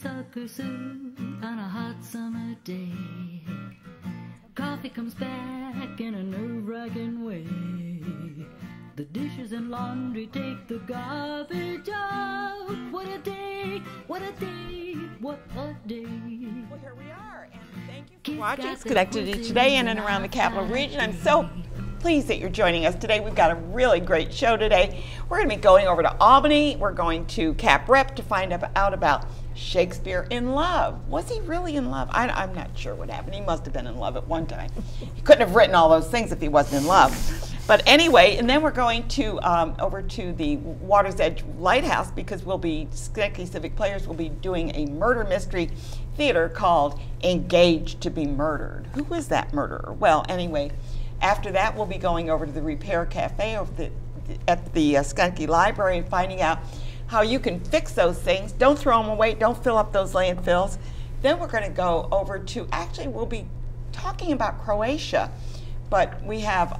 honeysuckle suit on a hot summer day. Coffee comes back in a nerve-wracking way. The dishes and laundry take the garbage out. What a day, what a day, what a day. Well, here we are, and thank you for watching Schenectady today in and around the Capital Region. I'm so pleased that you're joining us today. We've got a really great show today. We're going to be going over to Albany. We're going to Cap Rep to find out about Shakespeare in love. Was he really in love? I'm not sure what happened. He must have been in love at one time. He couldn't have written all those things if he wasn't in love. But anyway, and then we're going to over to the Water's Edge Lighthouse because Schenectady Civic Players will be doing a murder mystery theater called Engaged to be Murdered. Who is that murderer? Well, anyway, after that we'll be going over to the Repair Cafe at the Schenectady Library and finding out how you can fix those things. Don't throw them away. Don't fill up those landfills. Then we're going to go over to, actually we'll be talking about Croatia. But we have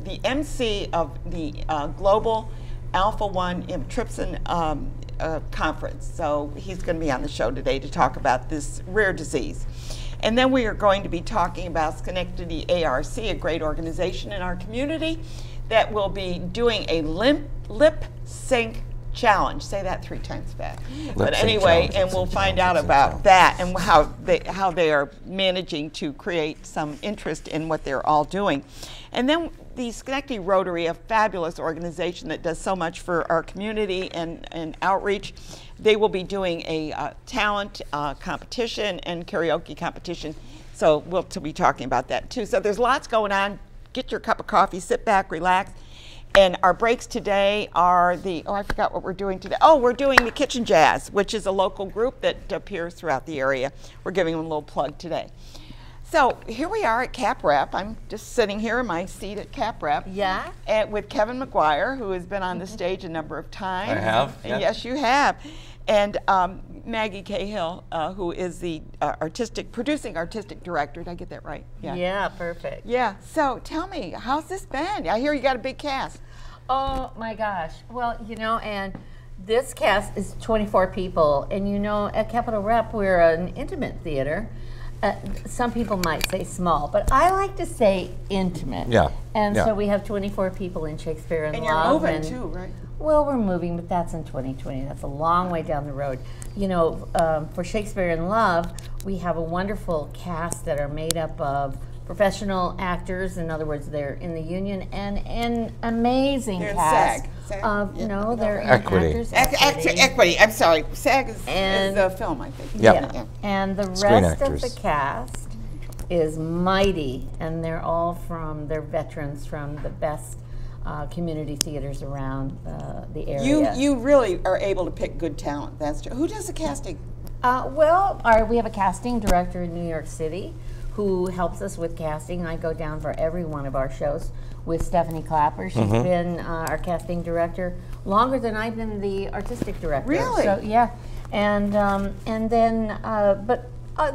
the MC of the Global Alpha 1 Antitrypsin Conference. So he's going to be on the show today to talk about this rare disease. And then we are going to be talking about Schenectady ARC, a great organization in our community that will be doing a lip sync challenge. Say that 3 times fast. But anyway, and we'll find out about that and how they are managing to create some interest in what they're all doing. And then the Schenectady Rotary, a fabulous organization that does so much for our community and outreach, they will be doing a talent competition and karaoke competition. So we'll be talking about that too. So there's lots going on. Get your cup of coffee, sit back, relax. And our breaks today are I forgot what we're doing today. Oh, we're doing the Kitchen Jazz, which is a local group that appears throughout the area. We're giving them a little plug today. So here we are at Cap Rep. I'm just sitting here in my seat at Cap Rep. Yeah. With Kevin McGuire, who has been on the stage a number of times. I have. Yeah. Yes, you have. And Maggie Cahill, who is the producing artistic director. Did I get that right? Yeah, perfect. Yeah. So tell me, how's this been? I hear you got a big cast. Oh my gosh. Well, and this cast is 24 people, and at Capital Rep we're an intimate theater. Some people might say small, but I like to say intimate. Yeah. And so we have 24 people in Shakespeare in and Love. You're moving too, right? Well, we're moving, but that's in 2020. That's a long way down the road. For Shakespeare in Love, we have a wonderful cast that are made up of professional actors. In other words, they're in the union, and an amazing cast of they're Equity. Equity. I'm sorry, SAG is the film, I think. Yep. And the rest of the cast is mighty, and they're veterans from the best community theaters around the area. You really are able to pick good talent. That's true. Who does the casting? We have a casting director in New York City who helps us with casting. I go down for every one of our shows with Stephanie Clapper. She's been our casting director longer than I've been the artistic director. Really? So yeah, and then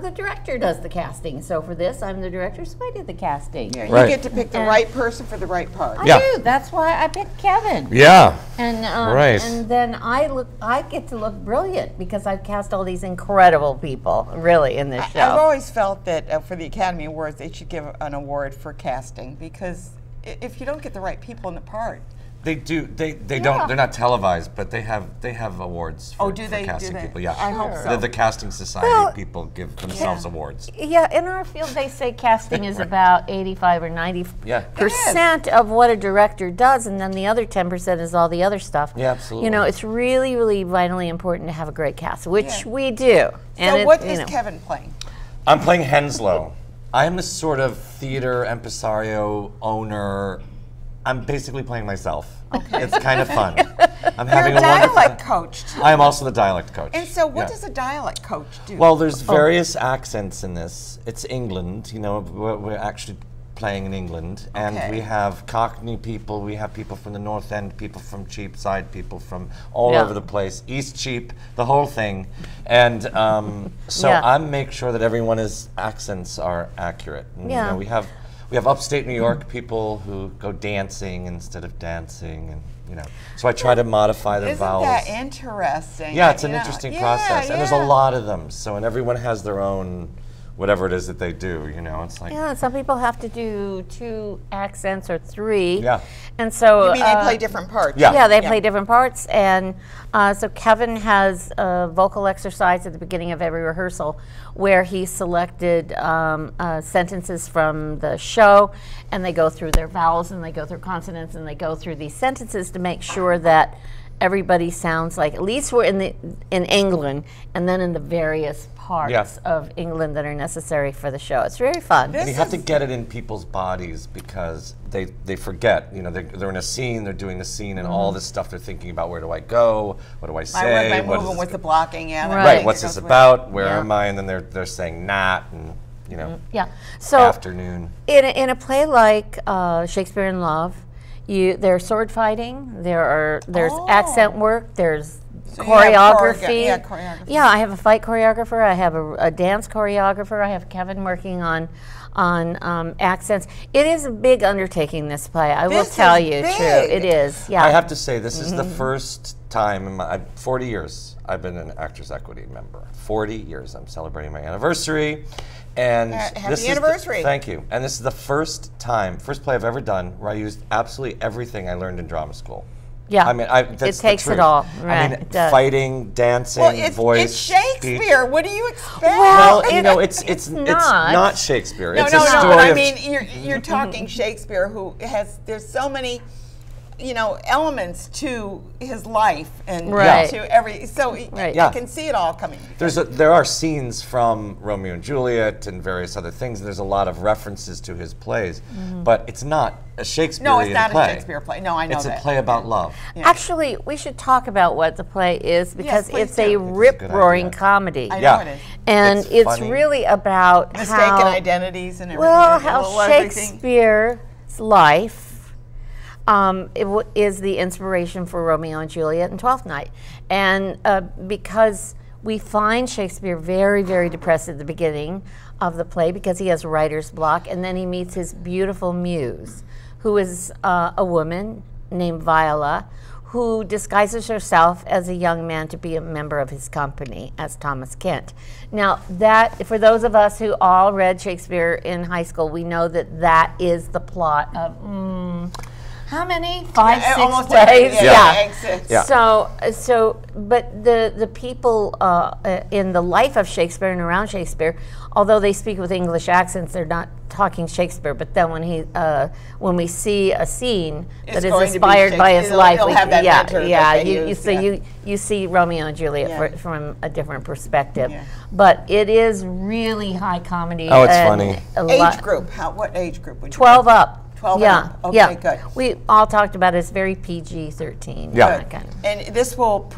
the director does the casting. So for this, I'm the director, so I did the casting. Yeah, you get to pick the right person for the right part. I do. That's why I picked Kevin. Yeah. And and then I get to look brilliant because I've cast all these incredible people, really, in this show. I've always felt that for the Academy Awards, they should give an award for casting because if you don't get the right people in the part. They do. They don't. They're not televised, but they have awards for, casting people. Yeah, I hope so. The Casting Society people give themselves awards. Yeah, in our field, they say casting is about 85 or 90% of what a director does, and then the other 10% is all the other stuff. Yeah, absolutely. It's really, really vitally important to have a great cast, which we do. So what is Kevin playing? I'm playing Henslow. I'm a sort of theater impresario owner. I'm basically playing myself. Okay. It's kind of fun. I'm having a dialect coach too. I am also the dialect coach. And so what does a dialect coach do? Well, there's various accents in this. It's England, we're actually playing in England. And we have Cockney people, we have people from the North End, people from Cheapside, people from all over the place, East Cheap, the whole thing. And so I make sure that everyone's accents are accurate. And, we have upstate New York people who go dancing instead of dancing, and you know. So I try to modify their vowels. Isn't that interesting? Yeah, it's an interesting process, and there's a yeah. lot of them. So, and everyone has their own, whatever it is that they do, you know. It's like, yeah, some people have to do 2 accents or 3. Yeah. And so You mean they play different parts? Yeah. Yeah, they play different parts, and so Kevin has a vocal exercise at the beginning of every rehearsal where he selected sentences from the show, and they go through their vowels, and they go through consonants, and they go through these sentences to make sure that everybody sounds like, at least we're in England, and then in the various parts of England that are necessary for the show. It's very fun. and you have to get it in people's bodies because they forget. You know, they're in a scene, they're doing the scene, and all this stuff they're thinking about. Where do I go? What do I say? I'm moving with the blocking. Yeah. Right. What's this about? Where am I? And then they're saying "nat" and you know. Yeah. So afternoon. in a play like Shakespeare in Love, there's sword fighting. There's accent work. There's choreography. Choreography. Yeah, I have a fight choreographer. I have a dance choreographer. I have Kevin working on accents. It is a big undertaking, this play. I will tell you, big. true. It is. Yeah. I have to say, this is the first time in my 40 years I've been an Actors Equity member. 40 years. I'm celebrating my anniversry. And happy anniversary. Thank you. And this is the first play I've ever done where I used absolutely everything I learned in drama school. Yeah. I mean, that's it takes the truth. it all. I Right. mean, It does. fighting, dancing, Well, voice, it's Shakespeare. speech. What do you expect? Well, you know, it's not Shakespeare. No, it's no, a story but I of mean, you're talking Shakespeare, who there's so many, you know, elements to his life and Right. to every. So Right. I can see it all coming. there are scenes from Romeo and Juliet and various other things. There's a lot of references to his plays, but it's not a Shakespearean No, it's not play. a Shakespeare play. No, I know It's that. a play about love. Actually, we should talk about what the play is because please it's do. a It's a good rip-roaring idea. comedy. I know Yeah. it is. And It's it's funny. really about Mistaken how, identities and everything. well, and how everything. Shakespeare's life is the inspiration for Romeo and Juliet and Twelfth Night. And because we find Shakespeare very, very depressed at the beginning of the play because he has writer's block, and then he meets his beautiful muse, who is a woman named Viola, who disguises herself as a young man to be a member of his company as Thomas Kent. Now, that, for those of us who all read Shakespeare in high school, we know that that is the plot of, how many? 5, 6 almost plays? every- Yeah. So, but the people in the life of Shakespeare and around Shakespeare, although they speak with English accents, they're not talking Shakespeare. But then when we see a scene It's that is going to be inspired by his Shakespeare. life, It'll have that mentor that yeah, they you use, so yeah. you see Romeo and Juliet Yeah. from a different perspective. Yeah. But it is really high comedy. Oh, it's and funny. a lot- Age group. What age group would you 12 say? up. 12 yeah, up. Okay, yeah. good. We all talked about it as very PG-13. Yeah. Kind of. And this will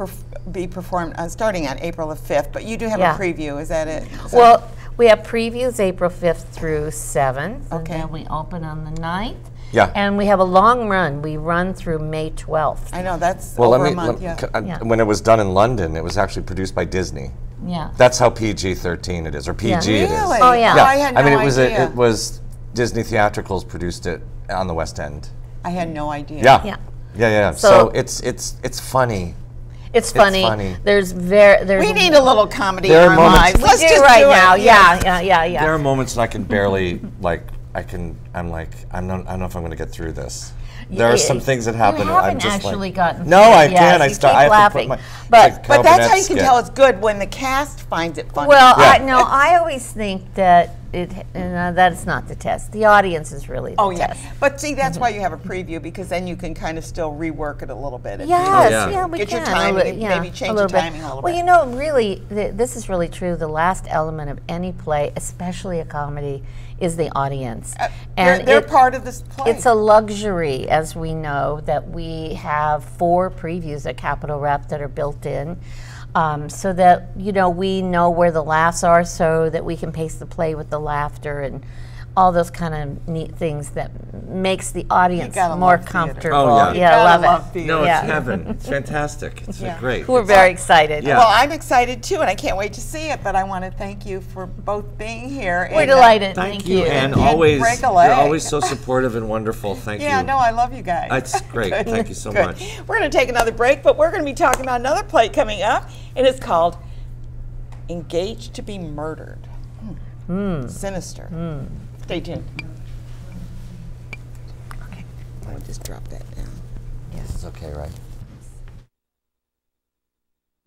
be performed starting on April the 5th, but you do have Yeah. a preview, is that it? Is Well, we have previews April 5th through 7th. Okay. And then we open on the 9th. Yeah. And we have a long run. We run through May 12th. I know, that's Well, over a month, yeah. when it was done in London, it was actually produced by Disney. Yeah. That's how PG-13 it is, or PG it is. Really? Oh, yeah. Oh, I had no mean, idea. it was Disney Theatricals produced it on the West End. I had no idea. Yeah. Yeah. So- So it's funny. It's funny. funny. There's We need a little comedy There in are our moments- lives. We Let's do just right do it. now. Yeah. There are moments when I can barely I don't know if I'm going to get through this. There are some things that happen. You and I'm haven't just actually like, gotten no, through I it. Yes, can't. I you start. keep I have laughing. to put my. But But that's how you can tell it's good, when the cast finds it funny. Well, Yeah. I always think that that's not the test. The audience is really the Oh, yeah. test. But see, that's why you have a preview, because then you can kind of still rework it a little bit. Yes, yeah. yeah, we Get your can. timing, Yeah, maybe change a the little bit. timing a little Well, bit. you know, really, this is really true. The last element of any play, especially a comedy, is the audience. They're part of this play. It's a luxury, as we know, that we have 4 previews at Capitol Rep that are built in, so that we know where the laughs are, so that we can pace the play with the laughter. And all those kind of neat things that makes the audience gotta more love theater. comfortable. Oh, yeah, I love it. theater. No, it's Yeah. heaven. It's fantastic. It's great. We're very excited. Yeah. Well, I'm excited too, and I can't wait to see it. But I want to thank you for both being here. We're and, delighted. Thank you, and And always break a you're leg. always so supportive and wonderful. Thank you. Yeah, no, I love you guys. That's great. Good. Thank you so Good. much. We're going to take another break, but we're going to be talking about another play coming up, and it's called Engaged to be Murdered. Sinister. Stay tuned. Okay, I'll just drop that down. This is okay, right?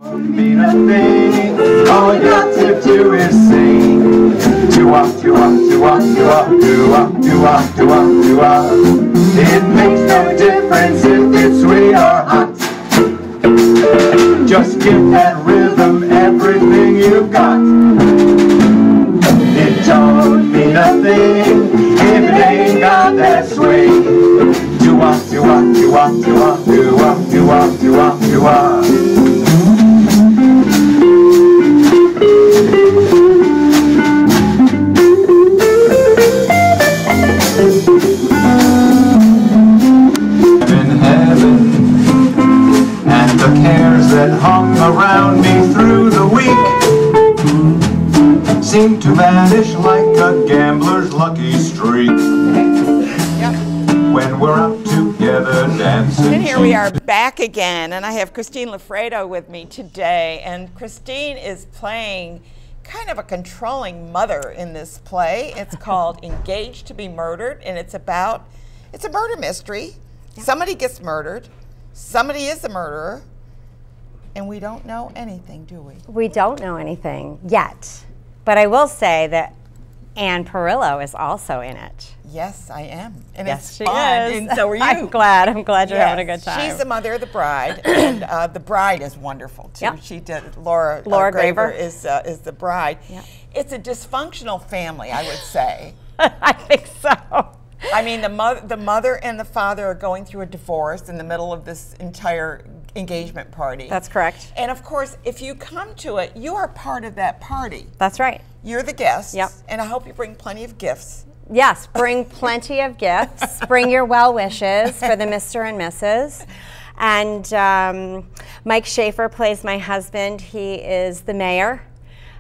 Mean a thing. All you got to do is sing. Do-wop, do-wop, do-wop, do-wop, do-wop, do-wop, do-wop, do-wop. It makes no difference if it's sweet or hot. Just give that rhythm everything you've got. It don't mean a thing if it ain't got that swing. Do-wop, do-wop, do-wop, do-wop, do-wop, do-wop, do-wop, do-wop. In heaven, and the cares that hung around me through the week seem to vanish like a gambler's lucky streak. When we're out together dancing. And here we are back again, and I have Christine Lafredo with me today, and Christine is playing kind of a controlling mother in this play. It's called Engaged to be Murdered, and it's a murder mystery. Somebody gets murdered, somebody is the murderer, and we don't know anything, do we? We don't know anything yet, but I will say that Anne Perillo is also in it. Yes, I am. And Yes, it's she fun, is. and so are you. I'm glad you're Yes, having a good time. She's the mother of the bride, and the bride is wonderful too. Yep. She did. Laura Graver is the bride. Yep. It's a dysfunctional family, I would say. I think so. I mean, the mother and the father are going through a divorce in the middle of this entire engagement party. That's correct. And of course, if you come to it, you are part of that party. That's right. You're the guest. Yep. And I hope you bring plenty of gifts. Yes, bring plenty of gifts. Bring your well wishes for the Mr. and Mrs. And Mike Schaefer plays my husband. He is the mayor,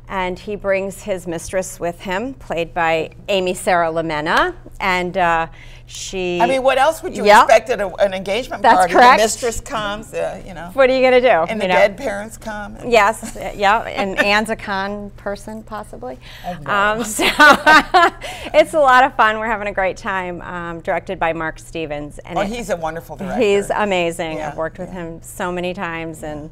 and he brings his mistress with him, played by Amy Sarah Lamena. And she... I mean, what else would you Yep. expect at an engagement That's party? correct. The mistress comes, you know. What are you going to do? And the You know? dead parents come. Yes, yeah, and Anne's a con person, possibly. So it's a lot of fun. We're having a great time. Directed by Mark Stevens, and He's a wonderful director. he's amazing. Yeah, I've worked with him so many times, and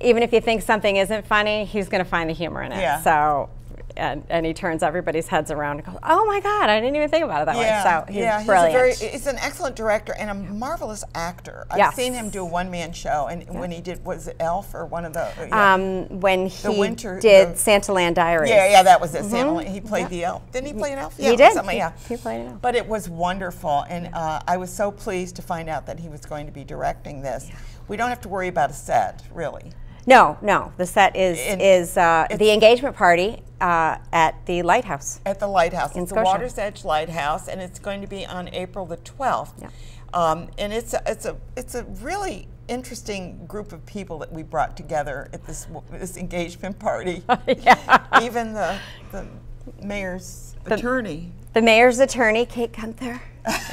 even if you think something isn't funny, he's going to find the humor in it. Yeah. So. And he turns everybody's heads around and goes, "Oh my God, I didn't even think about it that way." So he's brilliant. He's an excellent director and a marvelous actor. I've Yes. seen him do a one-man show, and when he did, was it Elf or one of the? When he winter- did the- Santa Land Diaries. Yeah, that was it. He played the elf. Didn't he play an elf? Yeah, He did. Something, yeah. He played an elf. But it was wonderful, and I was so pleased to find out that he was going to be directing this. We don't have to worry about a set, really. No. The set is the engagement party at the Lighthouse. At the Lighthouse. In It's the Scotia. Water's Edge Lighthouse, and it's going to be on April the 12th. Yeah. And it's a really interesting group of people that we brought together at this engagement party. Yeah. Even the mayor's attorney. The mayor's attorney, Kate Gunther,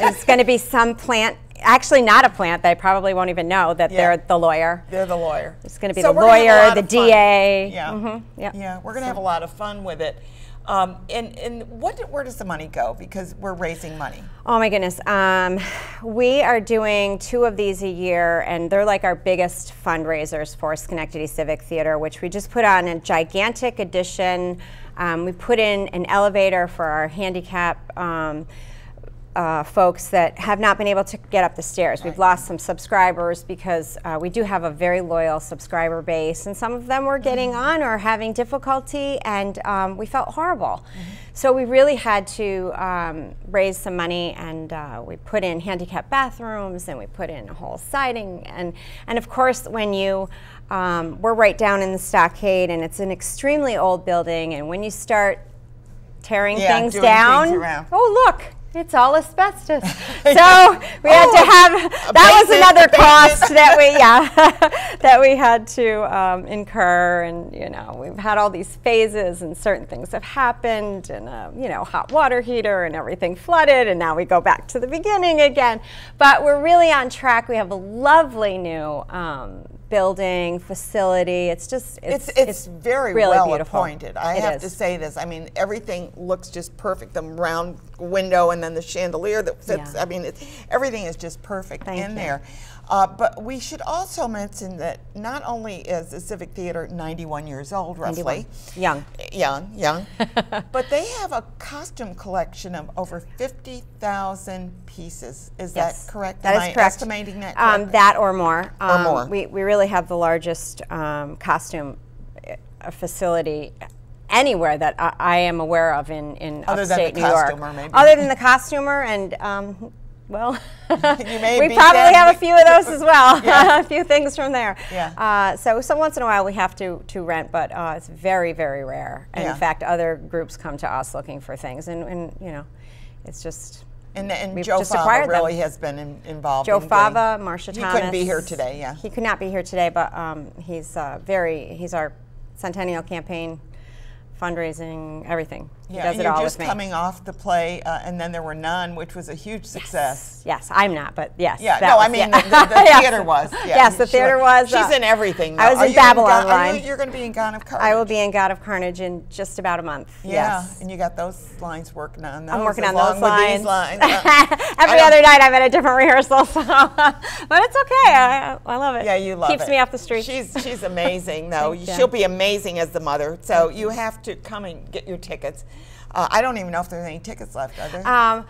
is going to be some plant. Actually, not a plant. They probably won't even know that they're the lawyer. They're the lawyer. It's going to be So the we're gonna have a lawyer, lot the of fun. DA. Yeah. Mm-hmm. Yep. Yeah, we're going to have a lot of fun with it. And where does the money go? Because we're raising money. Oh my goodness. We are doing 2 of these a year, and they're like our biggest fundraisers for Schenectady Civic Theater, which we just put on a gigantic addition. We put in an elevator for our handicap folks that have not been able to get up the stairs. We've lost some subscribers because we do have a very loyal subscriber base, and some of them were getting on or having difficulty, and we felt horrible. So we really had to raise some money, and we put in handicap bathrooms, and we put in a whole siding, and of course when you we're right down in the stockade, and it's an extremely old building, and when you start tearing Yeah, things doing down. things around. Oh, look. It's all asbestos. So we had to have, that was another cost that we, that we had to incur. And, you know, we've had all these phases and certain things have happened and, you know, hot water heater and everything flooded. And now we go back to the beginning again. But we're really on track. We have a lovely new building, facility. It's just, it's very really well beautiful. appointed. I have to say this. I mean, everything looks just perfect. The round window and then the chandelier that fits. I mean, everything is just perfect in there. But we should also mention that not only is the Civic Theater 91 years old, roughly. 91. Young. But they have a costume collection of over 50,000 pieces. Is that correct? That is correct. Estimating that correctly? That or more. Or more. We really have the largest costume facility anywhere that I am aware of in upstate New York. Maybe. Other than the costumer and well, we probably have a few of those as well. A few things from there. Yeah. So once in a while we have to rent, but it's very, very rare. And in fact, other groups come to us looking for things, and you know, it's just. And Joe Fava really has been involved. Joe Fava, Marcia Thomas. He couldn't be here today, He could not be here today, but he's our Centennial campaign, fundraising, everything. He does it all with me. You're just coming off the play, and then there were none, which was a huge success. Yes, I'm not, but yes. Yeah, no, I mean, the theater was. Yeah, yes, the theater was. She's in everything. I was in Babylon line. You're going to be in God of Carnage. I will be in God of Carnage in just about a month. Yeah, yes. And you got those lines working on those. I'm working on those lines. These lines. Every other night I'm at a different rehearsal, so. But it's okay. I love it. Yeah, you love it. Keeps me off the street. She's amazing, though. She'll be amazing as the mother. So you have to come and get your tickets. I don't even know if there's any tickets left, are there?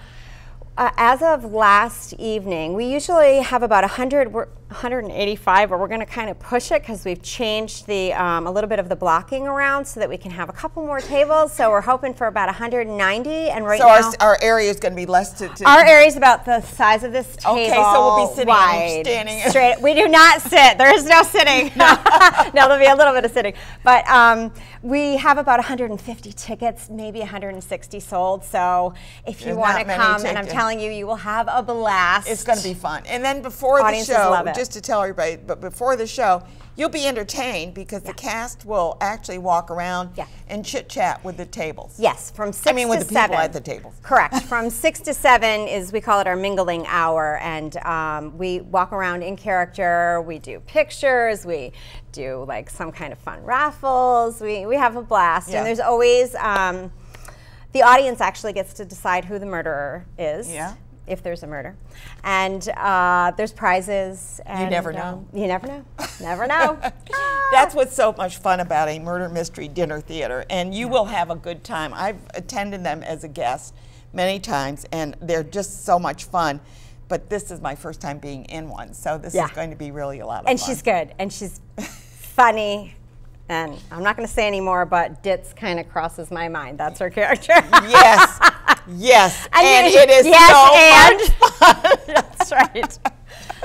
As of last evening, we usually have about 185, but we're going to kind of push it because we've changed the a little bit of the blocking around so that we can have a couple more tables. So we're hoping for about 190, and right now our area is going to be less. Our area is about the size of this table. Okay, so we'll be sitting wide, standing. Straight. We do not sit. There is no sitting. No, there'll be a little bit of sitting, but we have about 150 tickets, maybe 160 sold. So if you want to come, and I'm telling you, you will have a blast. It's going to be fun. And then before the show, just to tell everybody, but before the show, you'll be entertained because the cast will actually walk around and chit-chat with the tables. Yes, from 6 to 7. With the people at the tables. Correct. From 6 to 7 is, we call it our mingling hour, and we walk around in character, we do pictures, we do like some kind of fun raffles, we have a blast, and there's always, the audience actually gets to decide who the murderer is. Yeah. If there's a murder, and there's prizes. And, you never know. You never know. Never know. That's what's so much fun about a murder mystery dinner theater, and you will have a good time. I've attended them as a guest many times, and they're just so much fun. But this is my first time being in one, so this is going to be really a lot of fun. And she's good, and she's funny. And I'm not going to say any more, but Ditz kind of crosses my mind. That's her character. Yes, yes, and it is so much fun. That's right.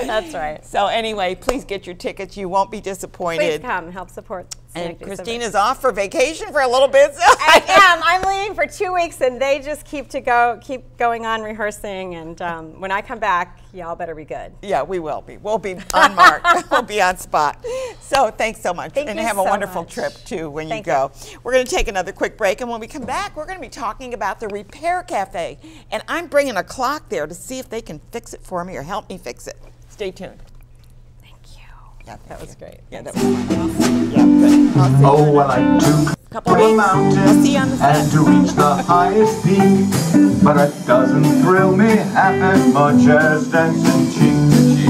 That's right. So anyway, please get your tickets. You won't be disappointed. Please come, help support. And Christina's off for vacation for a little bit. So I am. I'm leaving for 2 weeks, and they just keep going on rehearsing. And when I come back, y'all better be good. Yeah, we will be. We'll be on mark. We'll be on spot. So thanks so much, and have a wonderful trip too when you go. We're going to take another quick break, and when we come back, we're going to be talking about the Repair Cafe. And I'm bringing a clock there to see if they can fix it for me or help me fix it. Stay tuned. Yeah, that was great. Yeah, that was fun. Yeah, good. Oh, I like to climb a mountain and to reach the highest peak, but it doesn't thrill me half as much as dancing cheek to cheek.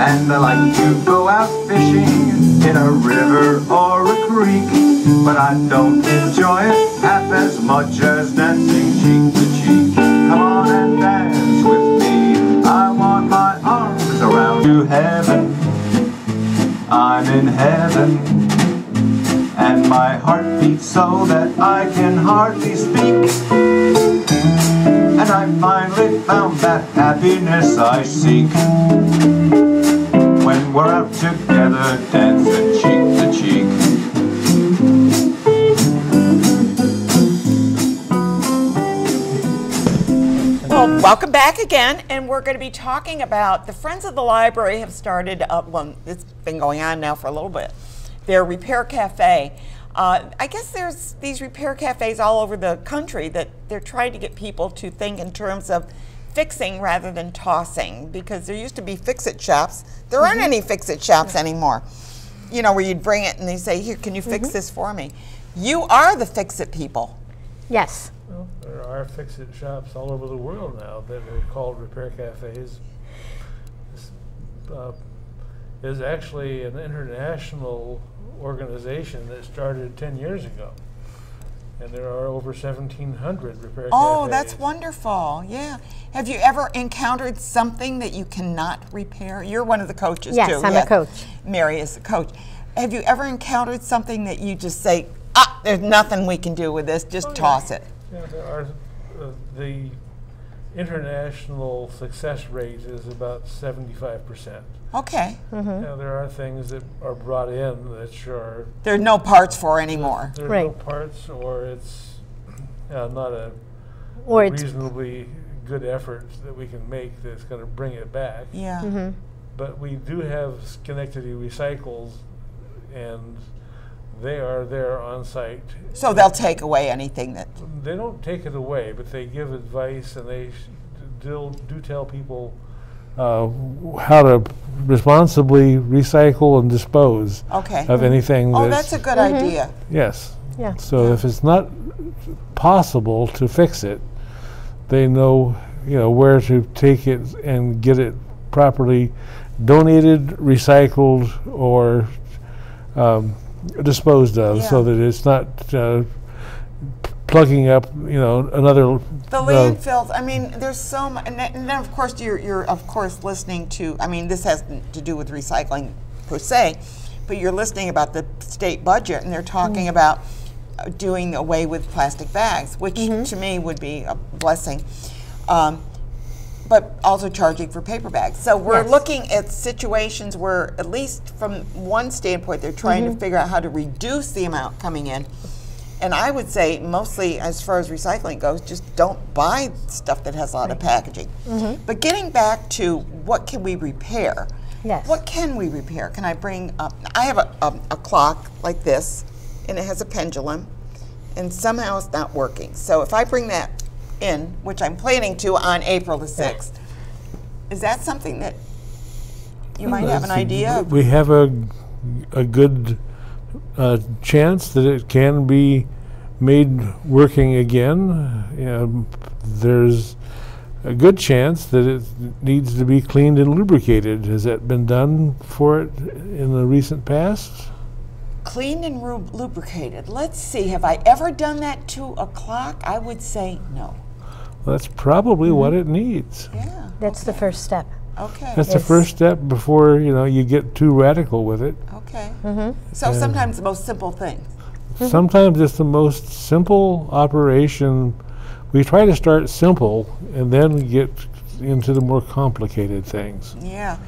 And I like to go out fishing in a river or a creek, but I don't enjoy it half as much as dancing cheek to cheek. Come on and dance with me. I want my arms around you. Heaven, I'm in heaven, and my heart beats so that I can hardly speak. And I finally found that happiness I seek when we're out together dancing cheek to cheek. Welcome back again, and we're going to be talking about the Friends of the Library have started, well, it's been going on now for a little bit, their Repair Cafe. I guess there's these repair cafes all over the country that they're trying to get people to think in terms of fixing rather than tossing, because there used to be fix-it shops. There aren't any fix-it shops anymore. You know, where you'd bring it and they say, here, can you fix this for me? You are the fix-it people. Yes. Well, there are fix-it shops all over the world now that are called repair cafes. This is actually an international organization that started 10 years ago. And there are over 1,700 repair cafes. Oh, that's wonderful. Yeah. Have you ever encountered something that you cannot repair? You're one of the coaches, too. Yes, I'm a coach. Mary is the coach. Have you ever encountered something that you just say, there's nothing we can do with this, just toss it? Yeah, there are. The international success rate is about 75%. Okay. Now, there are things that are brought in that are... There are no parts for anymore. There's Right. no parts, or it's not a Or it's reasonably good effort that we can make that's going to bring it back. Yeah. But we do have Schenectady Recycles, and they are there on site. So they'll take away anything that... They don't take it away, but they give advice, and they do tell people how to responsibly recycle and dispose of anything. Oh, that's a good idea. Yes. Yeah. So if it's not possible to fix it, they know, where to take it and get it properly donated, recycled, or disposed of, so that it's not plugging up, another. The landfills. I mean, there's so much, and then of course you're of course listening to. I mean, this has to do with recycling per se, but you're listening about the state budget, and they're talking about doing away with plastic bags, which to me would be a blessing. But also charging for paper bags. So we're looking at situations where, at least from one standpoint, they're trying to figure out how to reduce the amount coming in. And I would say, mostly as far as recycling goes, just don't buy stuff that has a lot of packaging. But getting back to what can we repair? Yes. What can we repair? Can I bring up? I have a clock like this, and it has a pendulum, and somehow it's not working. So if I bring that in, which I'm planning to on April the 6th, is that something that you might have an idea of? We have a good chance that it can be made working again. There's a good chance that it needs to be cleaned and lubricated. Has that been done for it in the recent past? Cleaned and lubricated. Let's see, have I ever done that to a clock? I would say no. Well, that's probably what it needs. Yeah. That's the first step. Okay. That's the first step before you get too radical with it. Okay. So sometimes the most simple things. Sometimes it's the most simple operation. We try to start simple and then get into the more complicated things. Yeah.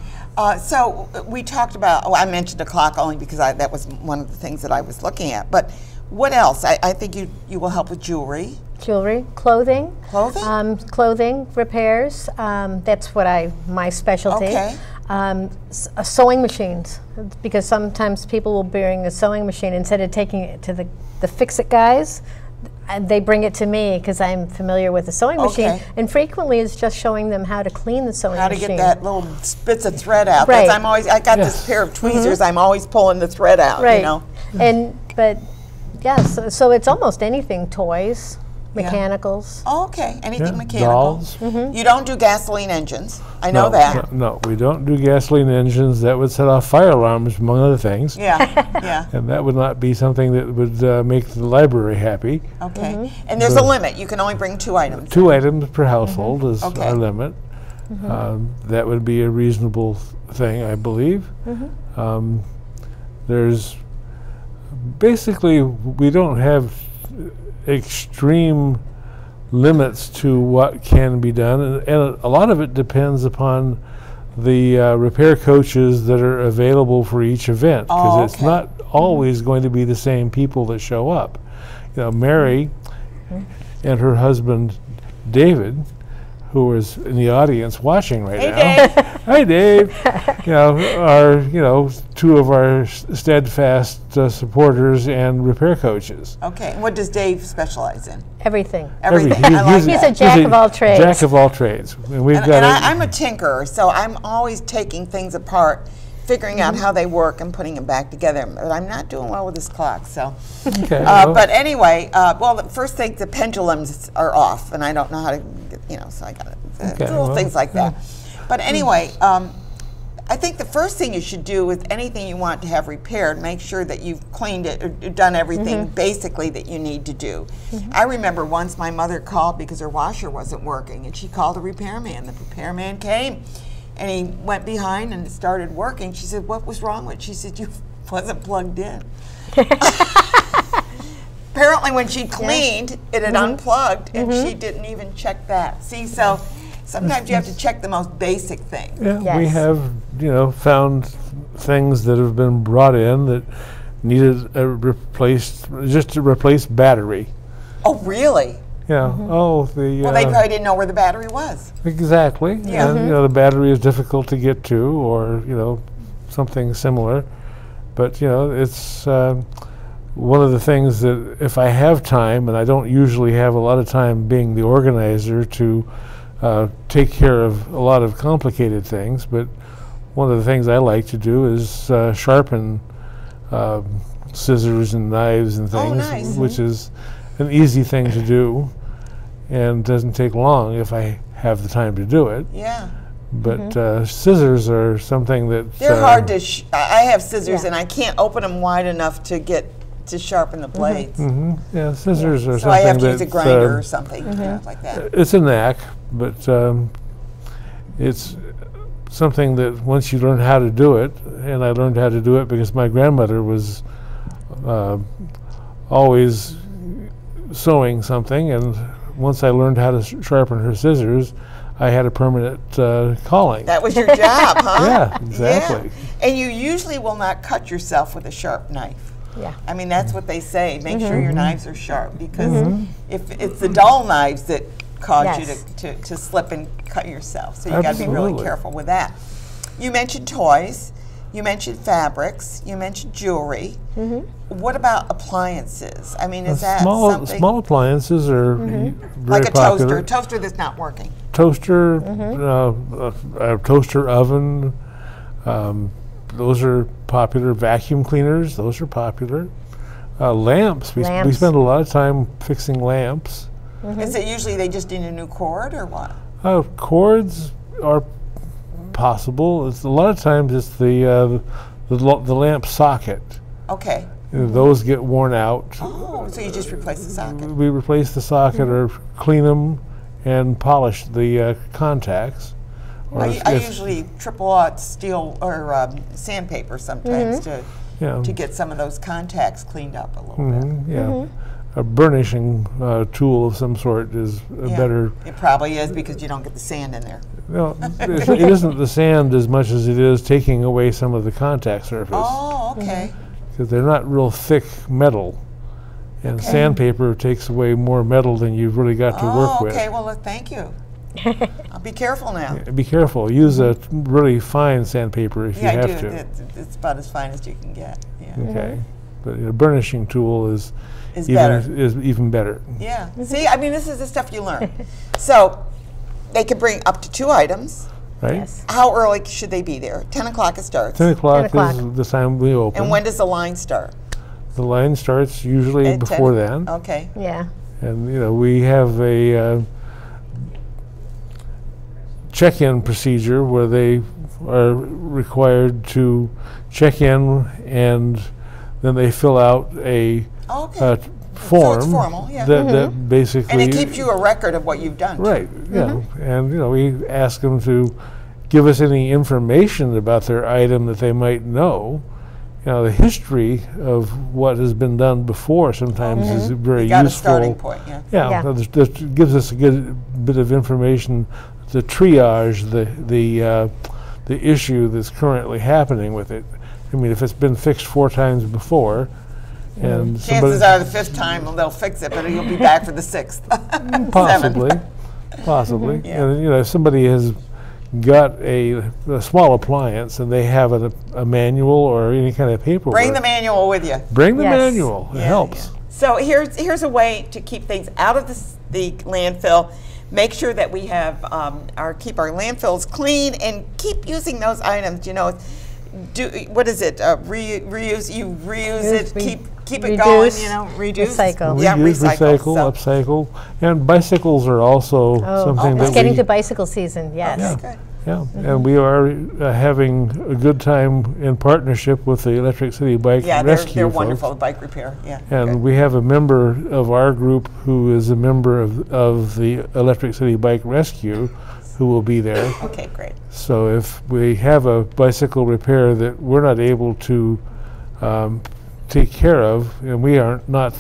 So we talked about, I mentioned a clock only because that was one of the things that I was looking at. But what else? I think you will help with jewelry. Jewelry, clothing. Clothing? Clothing repairs. That's what my specialty. Okay. Sewing machines, because sometimes people will bring a sewing machine instead of taking it to the fix-it guys. And they bring it to me because I'm familiar with the sewing machine, and frequently it's just showing them how to clean the sewing machine. How to get that little bits of thread out. Right. I got this pair of tweezers. I'm always pulling the thread out. Right. But yes, so it's almost anything, toys, mechanicals. Oh, okay. Anything mechanical. Dolls. You don't do gasoline engines. I know that. No, we don't do gasoline engines. That would set off fire alarms, among other things. Yeah. And that would not be something that would make the library happy. Okay. And there's a limit. You can only bring 2 items. 2 items per household is our limit. That would be a reasonable thing, I believe. There's basically, we don't have extreme limits to what can be done, and a lot of it depends upon the repair coaches that are available for each event, because it's not always going to be the same people that show up. Mary and her husband David, who is in the audience watching right now. Dave. Hi, Dave. Are two of our steadfast supporters and repair coaches. Okay, and what does Dave specialize in? Everything. Everything. I like He's that. a jack of all trades. Jack of all trades. And we've got. I'm a tinkerer, so I'm always taking things apart, figuring out how they work and putting them back together. But I'm not doing well with this clock, so. Okay, But anyway, well, the first thing, the pendulums are off, and I don't know how to, so I got little things like that. But anyway, I think the first thing you should do with anything you want to have repaired, make sure that you've cleaned it or done everything basically that you need to do. I remember once my mother called because her washer wasn't working, and she called a repairman. The repairman came, and he went behind and it started working. She said, "What was wrong with it?" She said, "You wasn't plugged in." Apparently when she cleaned, it had unplugged, and she didn't even check that. See, so sometimes you have to check the most basic things. Yeah, we have, found things that have been brought in that needed just to replace battery. Oh, really? Yeah. Well, they probably didn't know where the battery was. Exactly. Yeah. And, the battery is difficult to get to, or something similar. But it's one of the things that if I have time, and I don't usually have a lot of time being the organizer to take care of a lot of complicated things, but one of the things I like to do is sharpen scissors and knives and things, nice. which is an easy thing to do and doesn't take long if I have the time to do it. Yeah. But scissors are something that they're hard to. I have scissors, and I can't open them wide enough to get to sharpen the blades. Yeah, scissors are So something I have to that use a grinder or something like that. it's a knack, but it's something that once you learn how to do it, and I learned how to do it because my grandmother was always sewing something, and once I learned how to sharpen her scissors, I had a permanent calling. That was your job, huh? Yeah, exactly. Yeah. And you usually will not cut yourself with a sharp knife. Yeah. I mean, that's what they say. Make sure your knives are sharp, because if it's the dull knives that cause you to slip and cut yourself. So you got to be really careful with that. You mentioned toys. You mentioned fabrics. You mentioned jewelry. What about appliances? I mean, is that something? Small appliances are very like a popular. toaster that's not working. Toaster, a toaster oven, those are popular. Vacuum cleaners, those are popular. Lamps, we spend a lot of time fixing lamps. Is it usually they just need a new cord or what? Cords are possible. It's a lot of times it's the lamp socket. Okay. Those get worn out. Oh, so you just replace the socket. We replace the socket or clean them and polish the contacts. I usually triple-aught steel or sandpaper sometimes to get some of those contacts cleaned up a little bit. Yeah. A burnishing tool of some sort is better. It probably is, because you don't get the sand in there. No, it isn't the sand as much as it is taking away some of the contact surface. Oh, okay. Because they're not real thick metal. And sandpaper takes away more metal than you've really got to work with. Okay, well, thank you. I'll be careful now. Be careful. Use a really fine sandpaper if you have to. Yeah, I do. It's about as fine as you can get. Yeah. Okay. But a burnishing tool is even better. Yeah. See, I mean, this is the stuff you learn. So they can bring up to 2 items. Right? Yes. How early should they be there? 10 o'clock it starts. 10 o'clock is the time we open. And when does the line start? The line starts usually At before 10? then. Okay. Yeah. And we have a check-in procedure where they are required to check in, and then they fill out a form. So it's formal, yeah. That basically. And it keeps you a record of what you've done. Right. Yeah. And we ask them to give us any information about their item that they might know. The history of what has been done before sometimes is very You got useful. a starting point, Yeah. That gives us a good bit of information to triage the issue that's currently happening with it. I mean, if it's been fixed 4 times before, and chances are the 5th time they'll fix it, but you'll be back for the 6th. possibly. Possibly. Yeah. And, if somebody has got a small appliance and they have a manual or any kind of paperwork. Bring the manual with you. Bring the manual. It helps. So here's a way to keep things out of the landfill. Make sure that we have keep our landfills clean and keep using those items. What is it? Reuse. You reuse it. Keep it going. Reduce. Recycle. Yeah, Recycle, upcycle, and bicycles are also something that it's getting to bicycle season. Yes. Okay. Yeah, and we are having a good time in partnership with the Electric City Bike Rescue they're folks. wonderful. Bike repair. Yeah. And we have a member of our group who is a member of the Electric City Bike Rescue who will be there. Okay, great. So if we have a bicycle repair that we're not able to take care of, and we are not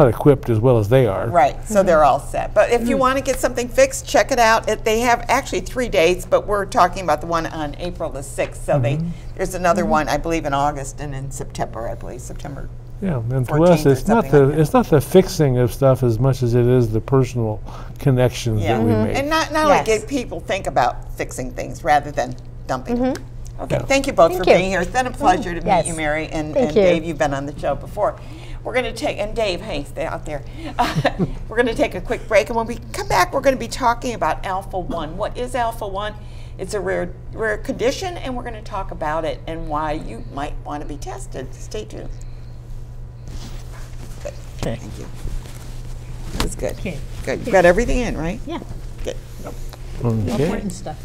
equipped as well as they are. Right, so they're all set. But if you want to get something fixed, check it out. They have actually 3 dates, but we're talking about the one on April the 6th. So there's another one, I believe, in August and in September, I believe, September. Yeah, and to us, it's not the fixing of stuff as much as it is the personal connections that we make. And not only get people think about fixing things rather than dumping them. Okay, thank you both for being here. It's been a pleasure to meet you, Mary, and Dave. You've been on the show before. We're going to take, and Dave, hey, stay out there. We're going to take a quick break, and when we come back, we're going to be talking about Alpha-1. What is Alpha-1? It's a rare condition, and we're going to talk about it and why you might want to be tested. Stay tuned. Good. Okay. Thank you. That was good. Okay. Good. You got everything in, right? Yeah. Good. Important stuff.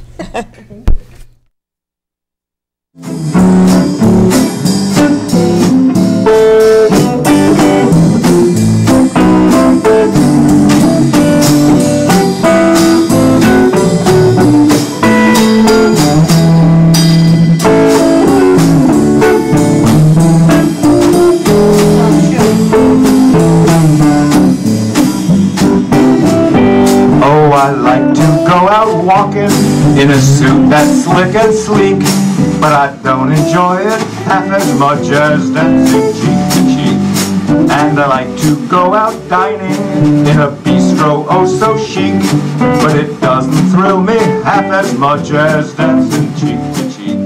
Oh, I like to go out walking in a suit that's slick and sleek, but I don't enjoy it half as much as dancing cheek to cheek. And I like to go out dining in a bistro oh so chic, but it doesn't thrill me half as much as dancing cheek to cheek.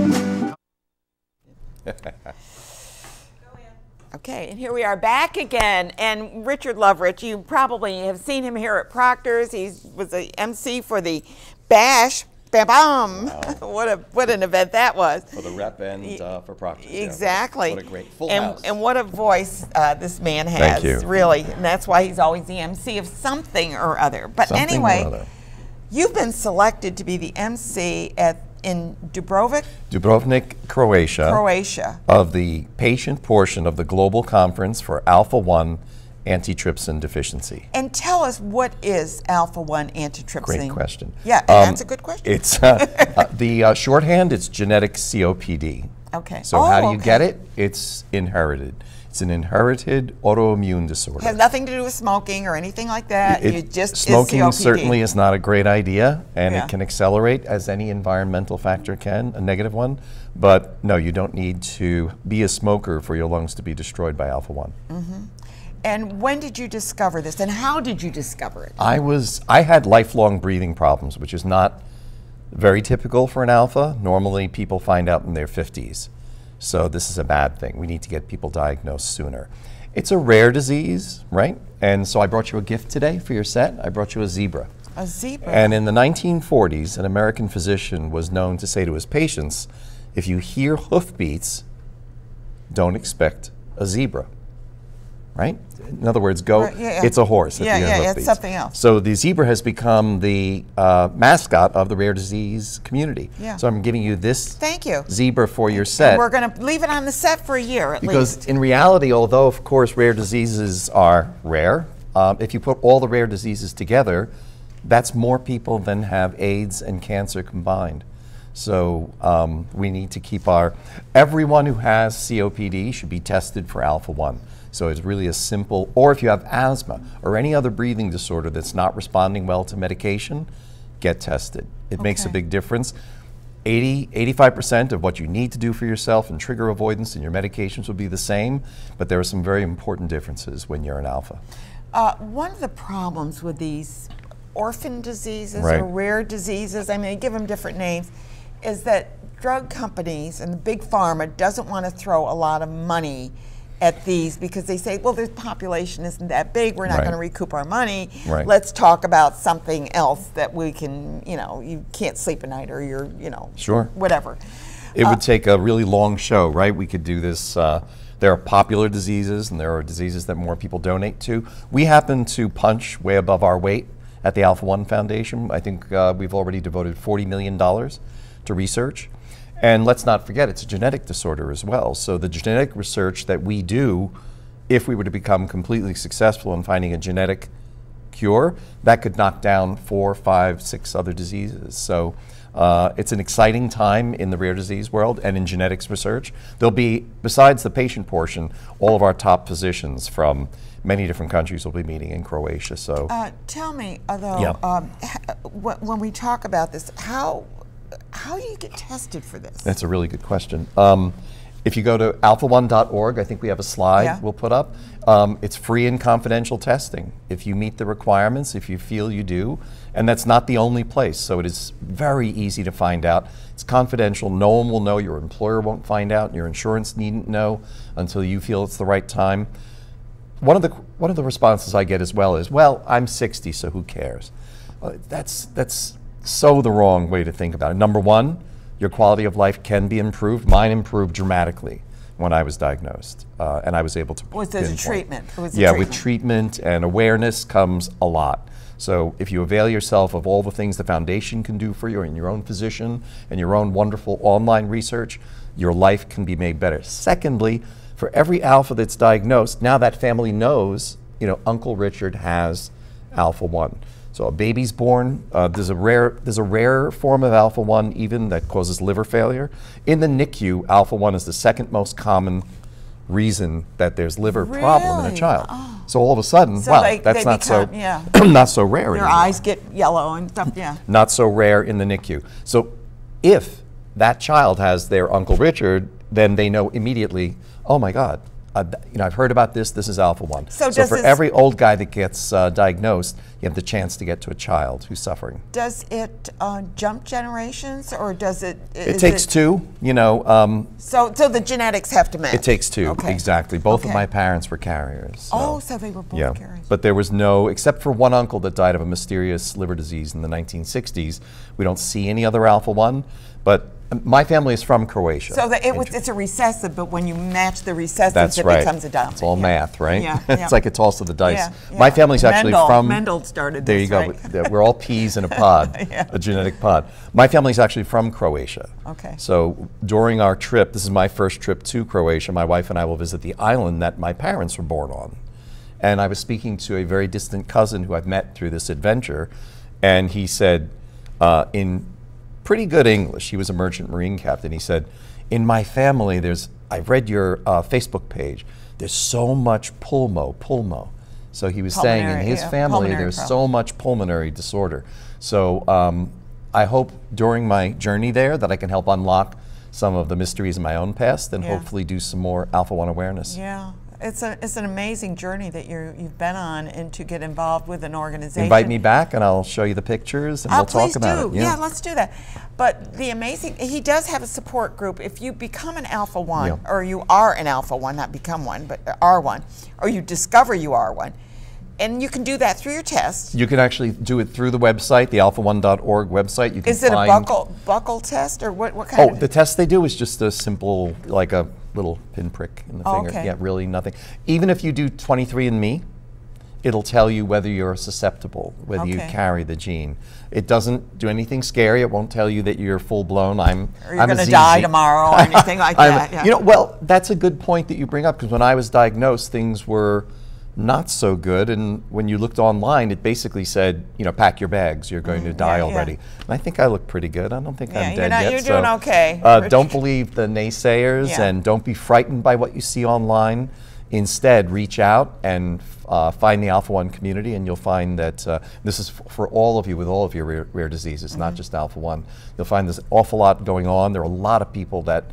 Okay, and here we are back again, and Richard Loveridge, you probably have seen him here at Proctor's. He was the MC for the Bash. Bam-bam! Wow. What an event that was. For the rep and for Proctor's. Exactly. Yeah, what a great full house. And what a voice this man has. Thank you. Really, and that's why he's always the MC of something or other. But anyway, you've been selected to be the MC in Dubrovnik, Croatia, of the patient portion of the global conference for Alpha-1 antitrypsin deficiency. And tell us, what is Alpha-1 antitrypsin? Great question. Yeah, that's a good question. It's the shorthand. It's genetic COPD. Okay. So how do you get it? It's inherited. It's an inherited autoimmune disorder. It has nothing to do with smoking or anything like that. Smoking certainly is not a great idea, and it can accelerate, as any environmental factor can, a negative one. But no, you don't need to be a smoker for your lungs to be destroyed by Alpha-1. And when did you discover this, and how did you discover it? I had lifelong breathing problems, which is not very typical for an alpha. Normally people find out in their 50s. So this is a bad thing. We need to get people diagnosed sooner. It's a rare disease, right? And so I brought you a gift today for your set. I brought you a zebra. A zebra? And in the 1940s, an American physician was known to say to his patients, if you hear hoofbeats, don't expect a zebra, right? In other words, it's a horse. It's something else. So the zebra has become the mascot of the rare disease community. Yeah. So I'm giving you this zebra for your set. And we're going to leave it on the set for a year at least. Because in reality, although of course rare diseases are rare, if you put all the rare diseases together, that's more people than have AIDS and cancer combined. So we need to keep everyone who has COPD should be tested for Alpha-1. So it's really a simple, or if you have asthma or any other breathing disorder that's not responding well to medication, get tested. It makes a big difference. 85% of what you need to do for yourself and trigger avoidance and your medications will be the same, but there are some very important differences when you're an alpha. One of the problems with these orphan diseases Right. or rare diseases, I mean, they give them different names, is that drug companies and the big pharma doesn't want to throw a lot of money at these because they say, well, the population isn't that big, we're not Right. going to recoup our money. Right. Let's talk about something else that we can, you know, you can't sleep at night or you're, you know, Sure. whatever. It would take a really long show, right? We could do this. There are popular diseases and there are diseases that more people donate to. We happen to punch way above our weight at the Alpha One Foundation. I think we've already devoted $40 million to research. And let's not forget, it's a genetic disorder as well. So the genetic research that we do, if we were to become completely successful in finding a genetic cure, that could knock down 4, 5, 6 other diseases. So it's an exciting time in the rare disease world and in genetics research. There'll be, besides the patient portion, all of our top physicians from many different countries will be meeting in Croatia. So tell me, though, Yeah. when we talk about this, how do you get tested for this? That's a really good question. If you go to alpha1.org, I think we have a slide we'll put up. It's free and confidential testing. If you meet the requirements, if you feel you do, and that's not the only place, so it is very easy to find out. It's confidential, no one will know, your employer won't find out, your insurance needn't know until you feel it's the right time. One of the responses I get as well is, well, I'm 60, so who cares? That's so the wrong way to think about it. Number one, your quality of life can be improved. Mine improved dramatically when I was diagnosed, and I was able to Was there a pinpoint. treatment? With treatment and awareness comes a lot. So if you avail yourself of all the things the foundation can do for you and your own physician and your own wonderful online research, your life can be made better. Secondly, for every alpha that's diagnosed, now that family knows, you know, Uncle Richard has alpha 1. So a baby's born, there's a rare form of alpha 1 even that causes liver failure. In the NICU, alpha 1 is the second most common reason that there's liver problem in a child. Oh. So all of a sudden, So wow, they that's not become, so not so rare Their anymore. eyes get yellow and stuff, Not so rare in the NICU. So if that child has their Uncle Richard, then they know immediately, oh my God, you know, I've heard about this, this is alpha 1. So for every old guy that gets diagnosed, you have the chance to get to a child who's suffering. Does it jump generations, or does it? It takes 2, you know. So the genetics have to match. It takes 2, Okay. exactly. Both of Okay. my parents were carriers. Oh, so they were both carriers. But there was no, except for one uncle that died of a mysterious liver disease in the 1960s, we don't see any other alpha 1, but my family is from Croatia. So it's a recessive, but when you match the recessives, That's it right. becomes a dominant. It's all math, right? Yeah, It's like a toss of the dice. Yeah, My family's actually from... Mendel started There this, you go. right? We're all peas in a pod, a genetic pod. My family's actually from Croatia. Okay. So during our trip, this is my first trip to Croatia, my wife and I will visit the island that my parents were born on. And I was speaking to a very distant cousin who I've met through this adventure, and he said, in pretty good English, he was a merchant marine captain, he said, in my family, I've read your Facebook page, there's so much pulmo. So he was saying in his family, there's so much pulmonary disorder. So I hope during my journey there that I can help unlock some of the mysteries in my own past and hopefully do some more alpha 1 awareness. Yeah. It's an amazing journey that you've been on, and to get involved with an organization. Invite me back and I'll show you the pictures and we'll talk about it. Yeah, let's do that. But he does have a support group. If you become an alpha 1, or you are an alpha 1, not become one, but are one, or you discover you are one, and you can do that through your test. You can actually do it through the website, the alpha1.org website. You can Is it a buckle test, or what kind of? Oh, the test they do is just a simple, like a little pinprick in the finger. Okay. Yeah, really nothing. Even if you do 23andMe, it'll tell you whether you're susceptible, whether you carry the gene. It doesn't do anything scary. It won't tell you that you're full blown. Or you're going to die tomorrow or anything like that. Yeah. You know, well, that's a good point that you bring up, because when I was diagnosed, things were not so good, and when you looked online, it basically said, you know, pack your bags, you're going to die already. And I think I look pretty good. I don't think I'm dead yet. You're doing okay. Don't believe the naysayers, and don't be frightened by what you see online. Instead, reach out and find the Alpha 1 community, and you'll find that this is for all of you with all of your rare diseases, not just Alpha 1. You'll find there's an awful lot going on. There are a lot of people that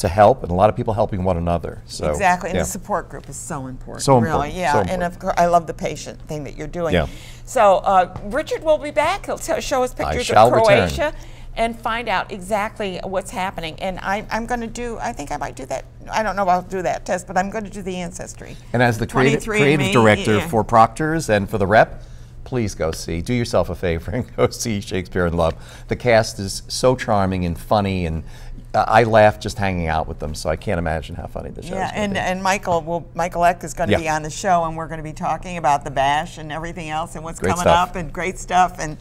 to help, and a lot of people helping one another. So exactly, and yeah. the support group is so important. So really, important, yeah. so And of course, I love the patient thing that you're doing. Yeah. So Richard will be back. He'll show us pictures of shall Croatia return. and find out exactly what's happening. And I'm going to do. I think I might do that. I don't know if I'll do that test, but I'm going to do the ancestry. And as the creative 23andMe, director yeah. for Proctor's and for the rep, please go see. Do yourself a favor and go see Shakespeare in Love. The cast is so charming and funny, and I laugh just hanging out with them, so I can't imagine how funny the show is. And Michael Eck is going to Yeah. be on the show, and we're going to be talking about the bash and everything else and what's Great coming stuff. up and great stuff. And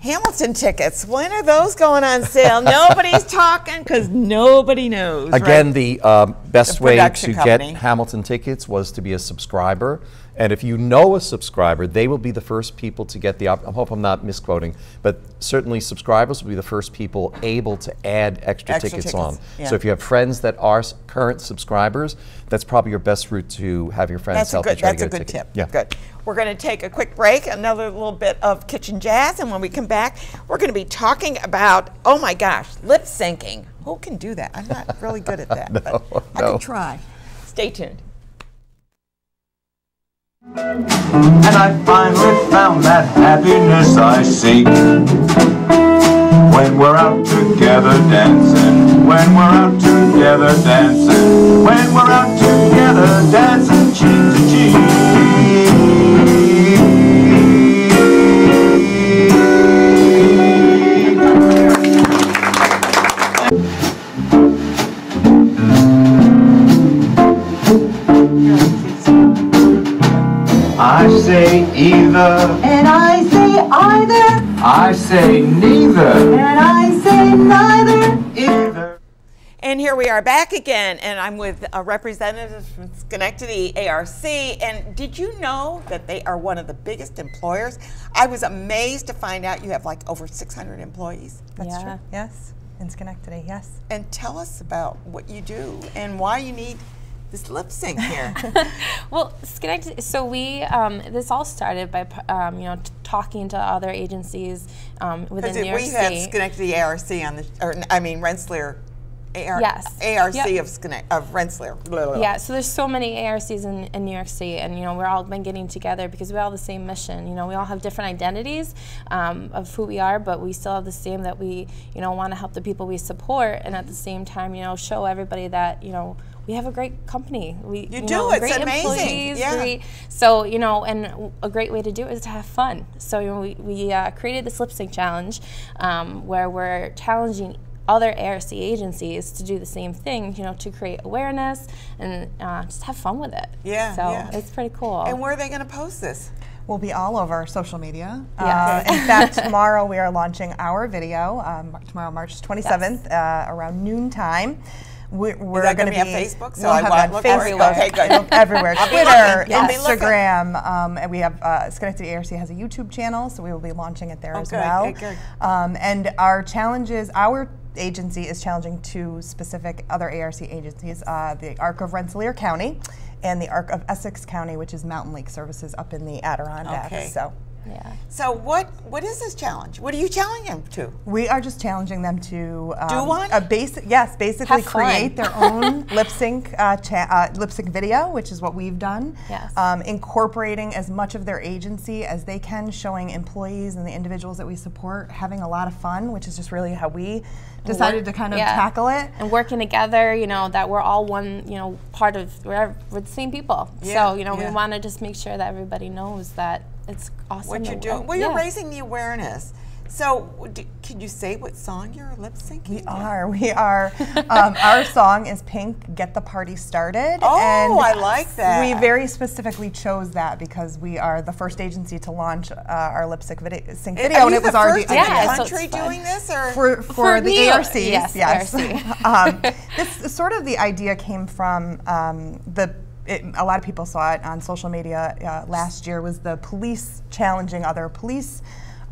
Hamilton tickets, when are those going on sale? Nobody's talking because nobody knows. Again, right? the best The way production to company. get Hamilton tickets was to be a subscriber. And if you know a subscriber, they will be the first people to get the I hope I'm not misquoting, but certainly subscribers will be the first people able to add extra tickets on. yeah. So if you have friends that are current subscribers, that's probably your best route to have your friends help you try to That's a get a good ticket. tip. Yeah. Good. We're going to take a quick break, another little bit of kitchen jazz, and when we come back, we're going to be talking about, oh my gosh, lip syncing. Who can do that? I'm not really good at that, but I can try. Stay tuned. And I finally found that happiness I seek when we're out together dancing, when we're out together dancing, when we're out together dancing cheek to cheek. I say either, And I say either, I say neither, and I say neither. either. And here we are back again, and I'm with representatives from Schenectady ARC. And did you know that they are one of the biggest employers? I was amazed to find out you have like over 600 employees. That's true. Yes, in Schenectady, yes. And tell us about what you do and why you need this lip sync here. Well, Schenectady, so we, this all started by, talking to other agencies within New York we had State. Schenectady ARC on the, Rensselaer, Yes. ARC Yep. of Rensselaer. Blah, blah. Yeah, so there's so many ARCs in New York State, and we're all been getting together because we all have the same mission. We all have different identities of who we are, but we still have the same, that we want to help the people we support, and at the same time show everybody that we have a great company. You do. It's great amazing. Employees, Yeah. So and a great way to do it is to have fun. So we created this lip sync challenge where we're challenging other ARC agencies to do the same thing, to create awareness and just have fun with it. Yeah, So yeah. it's pretty cool. And where are they going to post this? We'll be all over social media. Yes. In fact, tomorrow we are launching our video, tomorrow, March 27th, around noontime. We're that going to be on Facebook? So we'll I have want it on to look for it? Facebook, Okay, good. everywhere, I'll be Twitter, looking. I'll be looking. Instagram, and we have Schenectady ARC has a YouTube channel, so we will be launching it there as good, well. good. And our challenges, our agency is challenging two specific other ARC agencies, the ARC of Rensselaer County and the ARC of Essex County, which is Mountain Lake Services up in the Adirondacks. Okay. So. Yeah. So what is this challenge? What are you challenging them to? We are just challenging them to do one. Basically Have fun. create their own lip sync video, which is what we've done. Yes. Incorporating as much of their agency as they can, showing employees and the individuals that we support having a lot of fun, which is just really how we decided to kind of tackle it. And working together, that we're all one, part of, we're the same people. Yeah, So, we want to just make sure that everybody knows that it's awesome. What you're doing? Well, you're raising the awareness. So, can you say what song you're lip syncing? We are. Our song is Pink, Get the Party Started. Oh, and I like that. We very specifically chose that because we are the first agency to launch our lip sync video, and it was already in the country doing this, or for the ARCs. Yes. This sort of the idea came from a lot of people saw it on social media last year, was the police challenging other police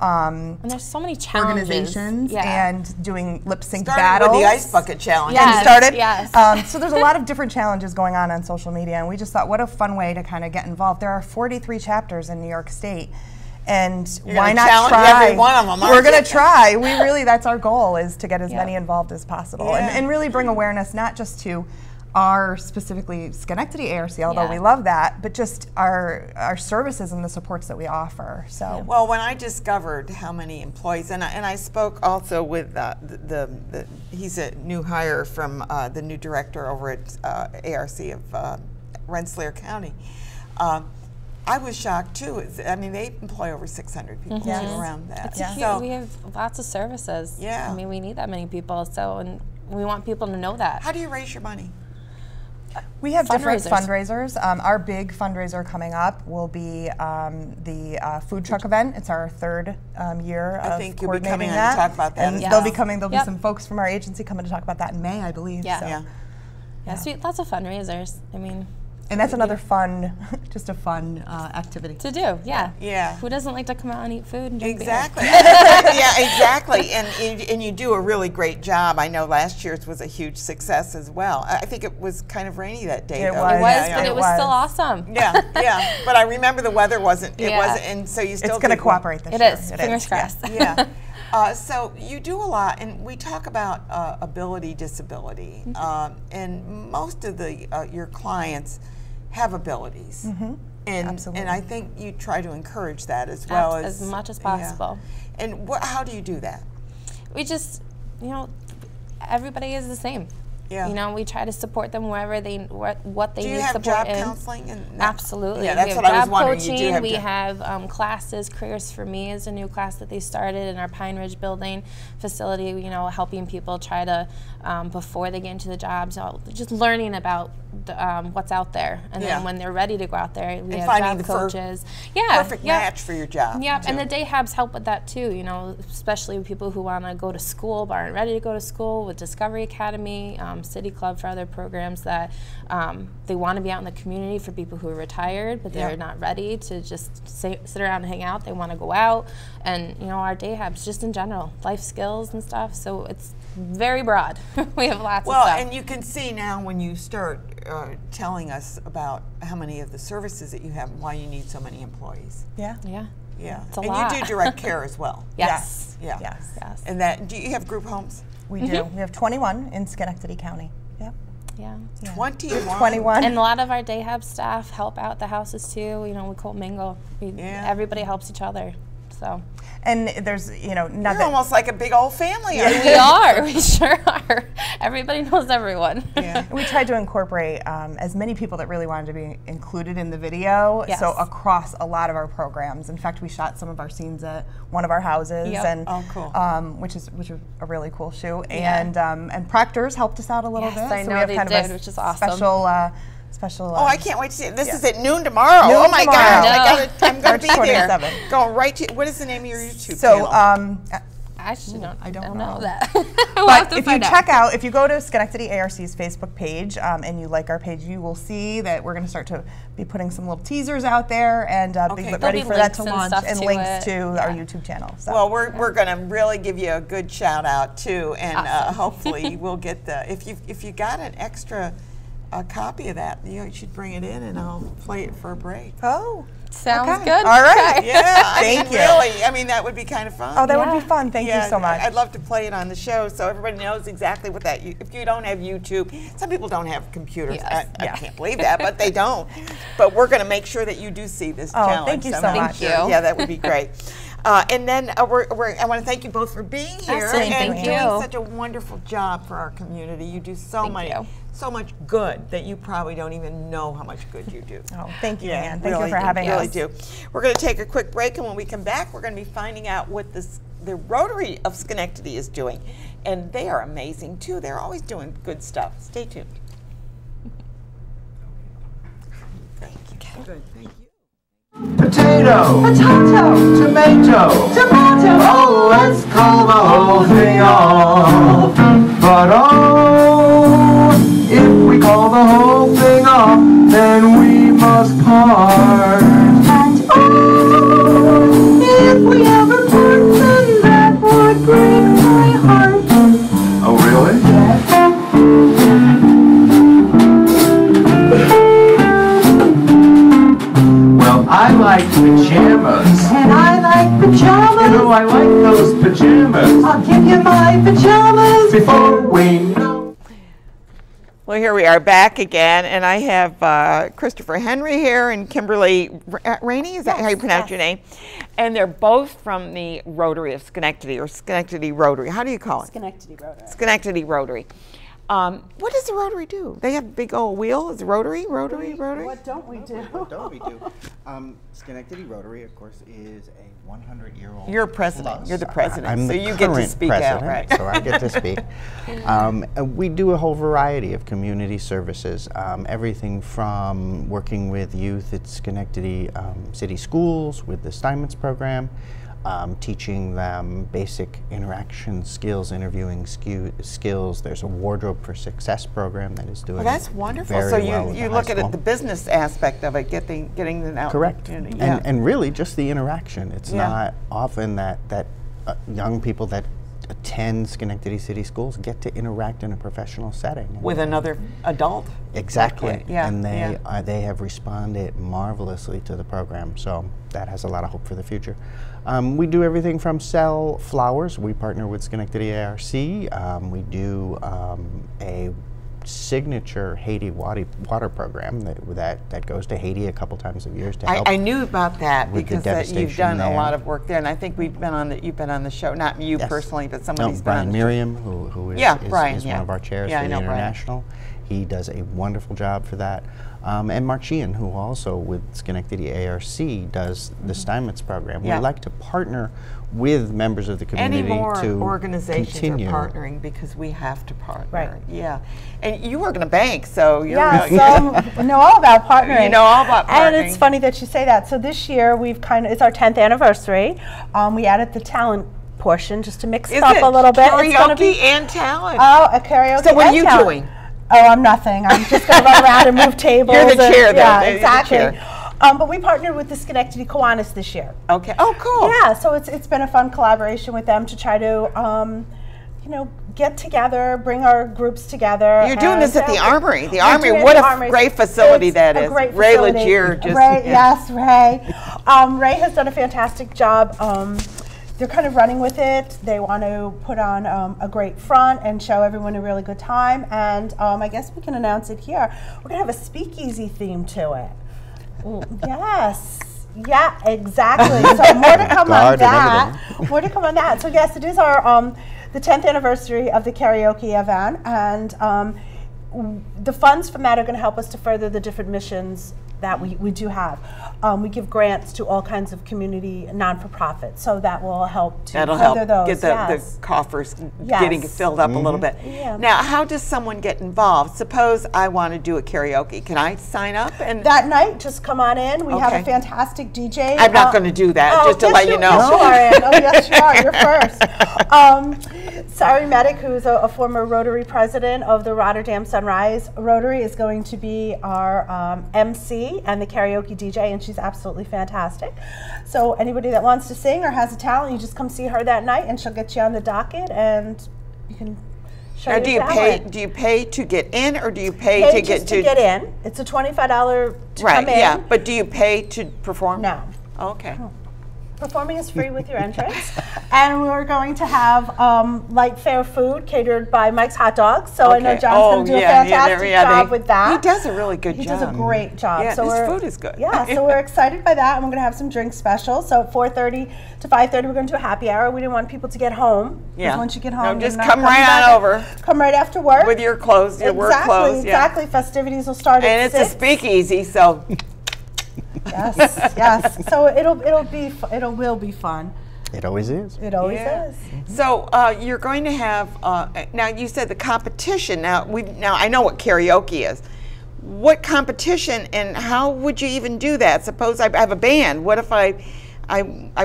and there's so many challenges. Organizations and doing lip sync started battles. with the ice bucket challenge. Yes. So there's a lot of different challenges going on social media, and we just thought, what a fun way to kind of get involved. There are 43 chapters in New York State, And You're why gonna not challenge try? every one of them, We're aren't going you? to try. We really, that's our goal, is to get as Yeah. many involved as possible, Yeah. and really bring awareness not just to our specifically Schenectady ARC, although Yeah. we love that, but just our services and the supports that we offer. So Well, when I discovered how many employees, and I spoke also with he's a new hire from the new director over at ARC of Rensselaer County. I was shocked too. I mean, they employ over 600 people too around that. It's Yeah. huge. So, We have lots of services. Yeah. I mean, we need that many people, so, and we want people to know that. how do you raise your money? we have different Fundraisers. fundraisers. Our big fundraiser coming up will be the food truck event. It's our third year I of think you'll be coordinating coming on that. to talk about that And as Yes. they'll well. be coming. There'll Yep. be some folks from our agency coming to talk about that in May, I believe. Yeah. So. Yeah. Yeah, sweet. Lots of fundraisers. I mean, And that's another fun, just a fun activity. to do. Yeah. Yeah. Who doesn't like to come out and eat food and drink beer? Exactly. Yeah, exactly. And you do a really great job. I know last year's was a huge success as well. I think it was kind of rainy that day. It though. was. It was, Yeah, but yeah. it was still awesome. Yeah, yeah. But I remember the weather wasn't. It Yeah. wasn't, and so you still. It's going to did well. cooperate this It year. is. It Fingers is. crossed. Yeah. So you do a lot, and we talk about ability, disability, and most of your clients have abilities, and Absolutely. and I think you try to encourage that as well As much as yeah. possible. And how do you do that? We just, everybody is the same. Yeah. You know, we try to support them wherever what they Do need you have support job in. counseling? And that? Absolutely. Yeah, that's we have what I was job wondering. coaching. You do have we job- have classes. Careers for Me is a new class that they started in our Pine Ridge building facility. You know, helping people try to before they get into the jobs, just learning about what's out there, and Yeah. then when they're ready to go out there, we And have finding job the coaches. perfect match for your job. Yep, and too. the day habs help with that too, especially with people who want to go to school but aren't ready to go to school, with Discovery Academy, City Club for other programs that they want to be out in the community for people who are retired, but they're not ready to just sit around and hang out. They want to go out, and our day habs just in general, life skills and stuff, so it's very broad. We have lots of Well, stuff. and you can see now when you start telling us about how many of the services that you have and why you need so many employees. Yeah. Yeah. Yeah. It's a and lot. you do direct care as well. Yes. Yeah. Yes. Yes. And that, do you have group homes? We do. We have 21 in Schenectady County. Yep. Yeah. 21. 21. And a lot of our day hab staff help out the houses too. We co-mingle. Everybody helps each other. So. And there's, not You're that almost like a big old family. aren't We you? are. We sure are. Everybody knows everyone. Yeah. we tried to incorporate as many people that really wanted to be included in the video. Yes. So across a lot of our programs. In fact, we shot some of our scenes at one of our houses, Yep. and Oh, cool. which is a really cool shoot. Yeah. And Proctor's helped us out a little Yes, bit. I so know we have they kind did, of a which is awesome. special. Oh, I can't wait to see it. This is at noon tomorrow. Noon Oh my tomorrow. gosh! I'm going March to be there. 27th. Going right to. What is the name of your YouTube So, channel? I actually don't know know. that. We'll have But to if you find if you go to Schenectady ARC's Facebook page and you like our page, you will see that we're going to start to be putting some little teasers out there and Okay. get There'll ready be for that to links and launch, stuff and to links it. to our Yeah. YouTube channel. So. Well, we're going to really give you a good shout out too, and Awesome. hopefully we'll get the if you got an extra copy of that, you should bring it in, and I'll play it for a break. Oh. Sounds Okay. good. All right. Okay. Yeah, Thank you. Really, I mean that would be kind of fun. Oh, that would Yeah. be fun. Thank you so much. I'd love to play it on the show so everybody knows exactly what that. If you don't have YouTube, some people don't have computers. Yes. I can't believe that, but they don't. But we're going to make sure that you do see this Oh, challenge. thank you so somehow. much. Thank you. Yeah, that would be great. And then I want to thank you both for being here Absolutely. and Thank doing you. such a wonderful job for our community. You do so you. much good that you probably don't even know how much good you do. Oh, thank you, Yeah, Ann. Thank really you for having really us. do. We're going to take a quick break, and when we come back, we're going to be finding out what the Rotary of Schenectady is doing. And they are amazing, too. They're always doing good stuff. Stay tuned. Thank you. Good. Thank you. Potato, Potato, tomato, tomato. oh, let's call the whole thing off. But oh, if we call the whole thing off, then we must part. And oh, if we ever part, then that would break my heart. Oh, really? Well, I like pajamas. And I like pajamas. You know I like those pajamas. I'll give you my pajamas. Before we know. Well, here we are back again, and I have Christopher Henry here and Kimberly Rainey. Is that how you pronounce your name? And they're both from the Rotary of Schenectady, or Schenectady Rotary. How do you call it? Schenectady Rotary. Schenectady Rotary. What does the Rotary do? They have a big old wheel. Is it Rotary? Rotary? What don't we do? What don't we do? Schenectady Rotary, of course, is a 100-year-old. You're president. Plus. You're the president. I'm so the you get to current speak president, out, right? So I get to speak. We do a whole variety of community services, everything from working with youth at Schenectady City Schools with the Steinmetz program, teaching them basic interaction skills, interviewing skills. There's a Wardrobe for Success program that is doing that's wonderful. very So well you look at it, the business aspect of it, getting them out. Correct. Yeah. And really just the interaction. It's not often that young people that attend Schenectady City Schools get to interact in a professional setting. With another adult. Exactly. Yeah. And they have responded marvelously to the program. So that has a lot of hope for the future. We do everything from sell flowers. We partner with Schenectady ARC. We do a signature Haiti water program that goes to Haiti a couple times a year to help. I knew about that because you've done there. a lot of work there, and I think you've been on the show. Not you personally, but somebody's been Brian on the Miriam, show. who is, Brian, is one of our chairs for the International. He does a wonderful job for that. And Mark Sheehan, who also with Schenectady ARC does the Steinmetz program. We like to partner with members of the community Any more to organizations continue. are partnering because we have to partner. Right. Yeah. And you work in a bank, so you're so know all about partnering. You know all about partnering. And it's funny that you say that. So this year it's our 10th anniversary. We added the talent portion just to mix it up a little bit. Karaoke and talent. Oh, a karaoke. So what are you doing? Oh, I'm nothing. I'm just going to run around and move tables. You're the chair, though. Yeah, exactly. But we partnered with the Schenectady Kiwanis this year. Okay. Oh, cool. Yeah, so it's been a fun collaboration with them to try to, get together, bring our groups together. You're doing this at the Armory. The Armory, what a great facility that is. Great Ray facility. Legier just. Yes, Ray. Ray has done a fantastic job. They're kind of running with it. They want to put on a great front and show everyone a really good time. And I guess we can announce it here. We're going to have a speakeasy theme to it. Yes. Yeah, exactly. So more to come on that. More to come on that. So yes, it is our the 10th anniversary of the karaoke event, and the funds from that are going to help us to further the different missions that we do have. We give grants to all kinds of community non-for-profits, so that will help to further those. Get the coffers getting filled up a little bit. Yeah. Now, how does someone get involved? Suppose I want to do a karaoke. Can I sign up? And that night, just come on in. We have a fantastic DJ. I'm not going to do that, just to let you know. Yes, you are, Ann. Oh, yes, you are. You're first. Sari Medic, who's a former Rotary president of the Rotterdam Sunrise Rotary, is going to be our MC and the karaoke DJ, and she's absolutely fantastic. So anybody that wants to sing or has a talent, you just come see her that night, and she'll get you on the docket, and you can show now, your talent. Do you pay to get in, or do you pay to get to get in? It's a $25 to come in. Yeah, but do you pay to perform? No. Okay. Performing is free with your entrance. And we're going to have light fare food catered by Mike's Hot Dogs. So I know John's going to do a fantastic job with that. He does a really good job. He does a great job. Yeah, so his food is good. Yeah, so we're excited by that. And we're going to have some drink specials. So at 4:30 to 5:30, we're going to do a happy hour. We didn't want people to get home. Yeah. Once you get home, just come right on over. Come right after work. With your clothes, your work clothes. Exactly. Festivities will start at 6. And it's a speakeasy, so... Yes, yes. So it will be fun. It always is. It always is. So you're going to have now. You said the competition. Now I know what karaoke is. What competition and how would you even do that? Suppose I have a band. What if I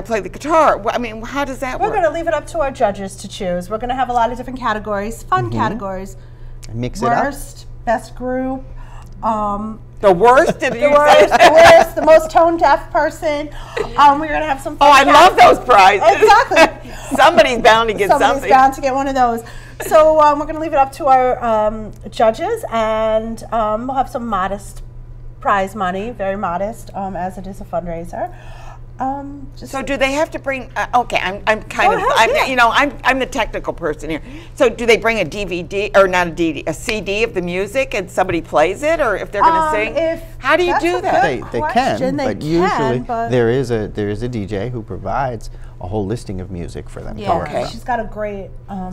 play the guitar? I mean, how does that work? We're going to leave it up to our judges to choose. We're going to have a lot of different categories, fun categories. Mix it up. Worst, best group. The worst? The worst, the most tone-deaf person. We're going to have some fun. Oh, I love those prizes. Exactly. Somebody's bound to get something. Somebody's bound to get one of those. So we're going to leave it up to our judges, and we'll have some modest prize money, very modest, as it is a fundraiser. So do they have to bring? Okay, I'm kind of, you know, I'm the technical person here. So do they bring a DVD or not a DVD, a CD of the music, and somebody plays it, or if they're going to sing? How do you do that? They can, but usually there is a DJ who provides a whole listing of music for them. Yeah, okay. She's got a great.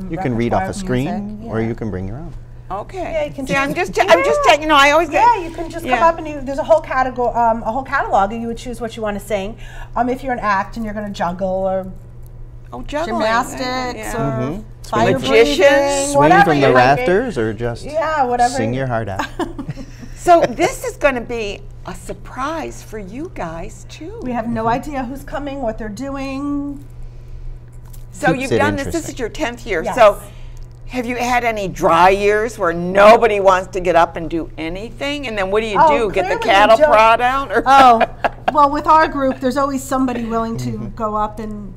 You can read off a screen, or you can bring your own. Okay. Yeah, you can. See, I'm just checking. You know, I always. Yeah, you can just come up and there's a whole category, a whole catalog, and you would choose what you want to sing. If you're an act and you're going to juggle or gymnastics or fire breathing, swing from the rafters, or just whatever. Sing your heart out. So this is going to be a surprise for you guys too. We have no idea who's coming, what they're doing. So you've done this. This is your 10th year. Yes. So. Have you had any dry years where nobody wants to get up and do anything? And then what do you do? Get the cattle prod out? Or well, with our group, there's always somebody willing to go up, and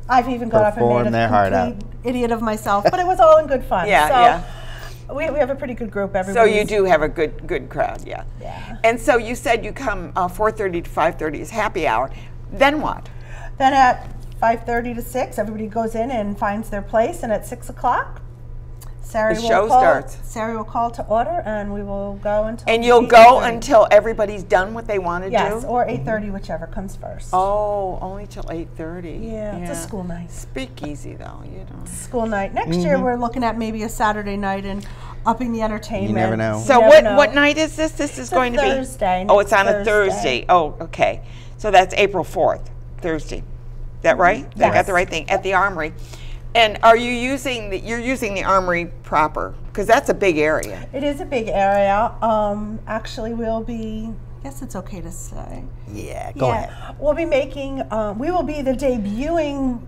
I've even got up and made a complete idiot of myself. But it was all in good fun. We have a pretty good group. So you do have a good crowd, yeah. And so you said you come 4:30 to 5:30 is happy hour. Then what? Then at 5:30 to 6, everybody goes in and finds their place, and at 6 o'clock, the show starts. Sarah will call to order, and we will go until. And you'll go until everybody's done what they want to do. Yes, or 8:30, whichever comes first. Oh, only till 8:30. Yeah, it's a school night. Speakeasy, though, you know. School night. Next year, we're looking at maybe a Saturday night and upping the entertainment. You never know. So what night is this? This is going to be Thursday. Oh, it's on a Thursday. Oh, okay. So that's April 4th, Thursday. Is that right? Yes. I got the right thing at the Armory. And are you using you're using the Armory proper? Because that's a big area. It is a big area. Actually, we'll be, I guess it's okay to say. Yeah, go ahead. We'll be making, we will be the debuting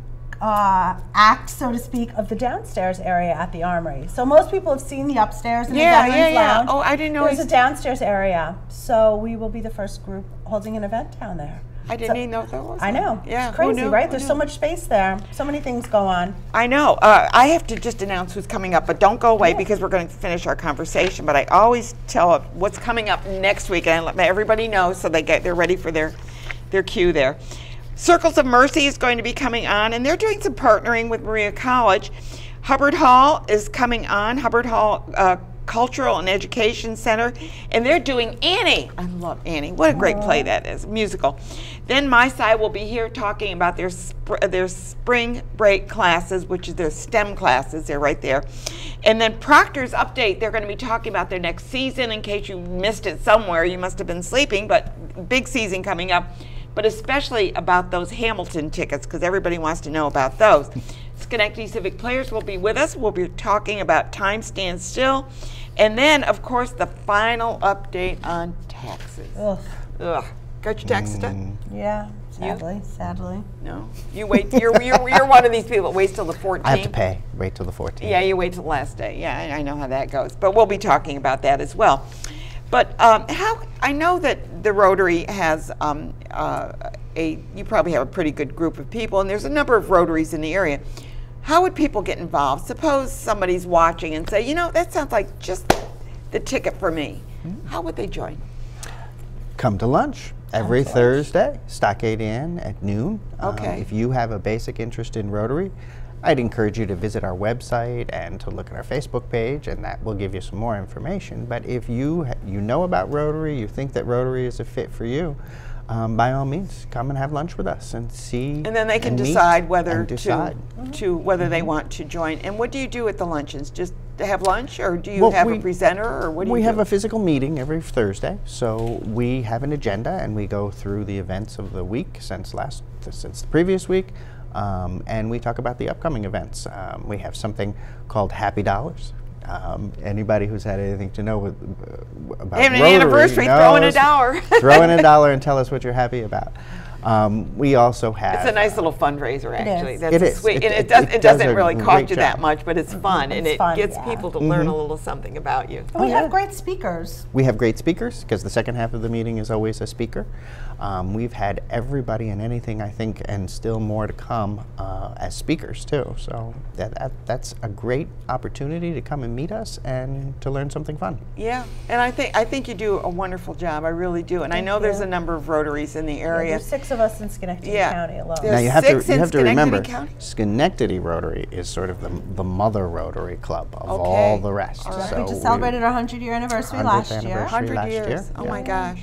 act, so to speak, of the downstairs area at the Armory. So most people have seen the upstairs and the Veterans Lounge. Oh, I didn't know. There's a downstairs area. So we will be the first group holding an event down there. I didn't even know if there was. I know. Yeah, it's crazy, right? There's so much space there. So many things go on. I know. I have to just announce who's coming up, but don't go away because we're going to finish our conversation. But I always tell what's coming up next week, and I let everybody know so they're ready for their cue there. Circles of Mercy is going to be coming on, and they're doing some partnering with Maria College. Hubbard Hall is coming on. Hubbard Hall Cultural and Education Center, and they're doing Annie. I love Annie. What a great play that is, musical. Then My Side will be here talking about their spring break classes, which is their STEM classes. They're right there. And then Proctor's Update, they're going to be talking about their next season. In case you missed it somewhere, you must have been sleeping, but big season coming up. But especially about those Hamilton tickets, because everybody wants to know about those. Schenectady Civic Players will be with us. We'll be talking about Time Stands Still. And then, of course, the final update on taxes. Ugh. Got your taxes done? Yeah, sadly. No? You wait. You're one of these people that waits till the 14th. I have to pay. Wait till the 14th. Yeah, you wait till the last day. Yeah, I know how that goes. But we'll be talking about that as well. But I know that the Rotary has you probably have a pretty good group of people, and there's a number of Rotaries in the area. How would people get involved? Suppose somebody's watching and say, you know, that sounds like just the ticket for me. How would they join? Come to lunch every Thursday, Stockade Inn at noon. Okay. If you have a basic interest in Rotary, I'd encourage you to visit our website and to look at our Facebook page, and that will give you some more information. But if you know about Rotary, you think that Rotary is a fit for you, by all means, come and have lunch with us and see. And then they can decide whether whether they want to join. And what do you do at the luncheons? Just to have lunch, or do you have a presenter, or what do you do? We have a physical meeting every Thursday, so we have an agenda and we go through the events of the week since the previous week. And we talk about the upcoming events. We have something called Happy Dollars. Anybody who's had anything to know about an Rotary anniversary, knows, throw in a dollar. Throw in a dollar and tell us what you're happy about. We also have. It's a nice little fundraiser, actually. is. That's It is. sweet, and It it doesn't a really great cost you job. that much, but it's fun, and It's it fun, gets yeah. people to learn a little something about you. And we have great speakers. We have great speakers because the second half of the meeting is always a speaker. We've had everybody and anything, I think, and still more to come as speakers too. So that's a great opportunity to come and meet us and to learn something fun. Yeah, and I think you do a wonderful job. I really do, and I know there's a number of Rotaries in the area. There's 6 of us in Schenectady County alone. There's Now you have six to in remember, Schenectady County? Schenectady Rotary is sort of the mother Rotary Club of all the rest. All right. So We just celebrated our 100-year anniversary 100th last year. anniversary. 100 last years. year. Oh Yeah. my gosh.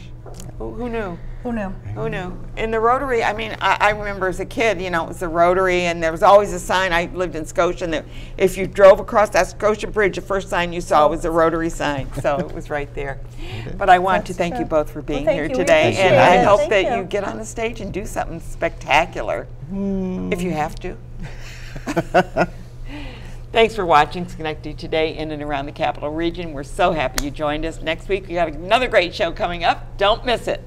Who knew? Who knew? Who knew? In the Rotary, I mean, I remember as a kid, you know, it was the Rotary, and there was always a sign. I lived in Scotia, and if you drove across that Scotia Bridge, the first sign you saw was the Rotary sign. So it was right there. But I want to thank you both for being here today, and I hope that you get on the stage and do something spectacular, if you have to. Thanks for watching Schenectady Today in and around the Capital Region. We're so happy you joined us. Next week, we got another great show coming up. Don't miss it.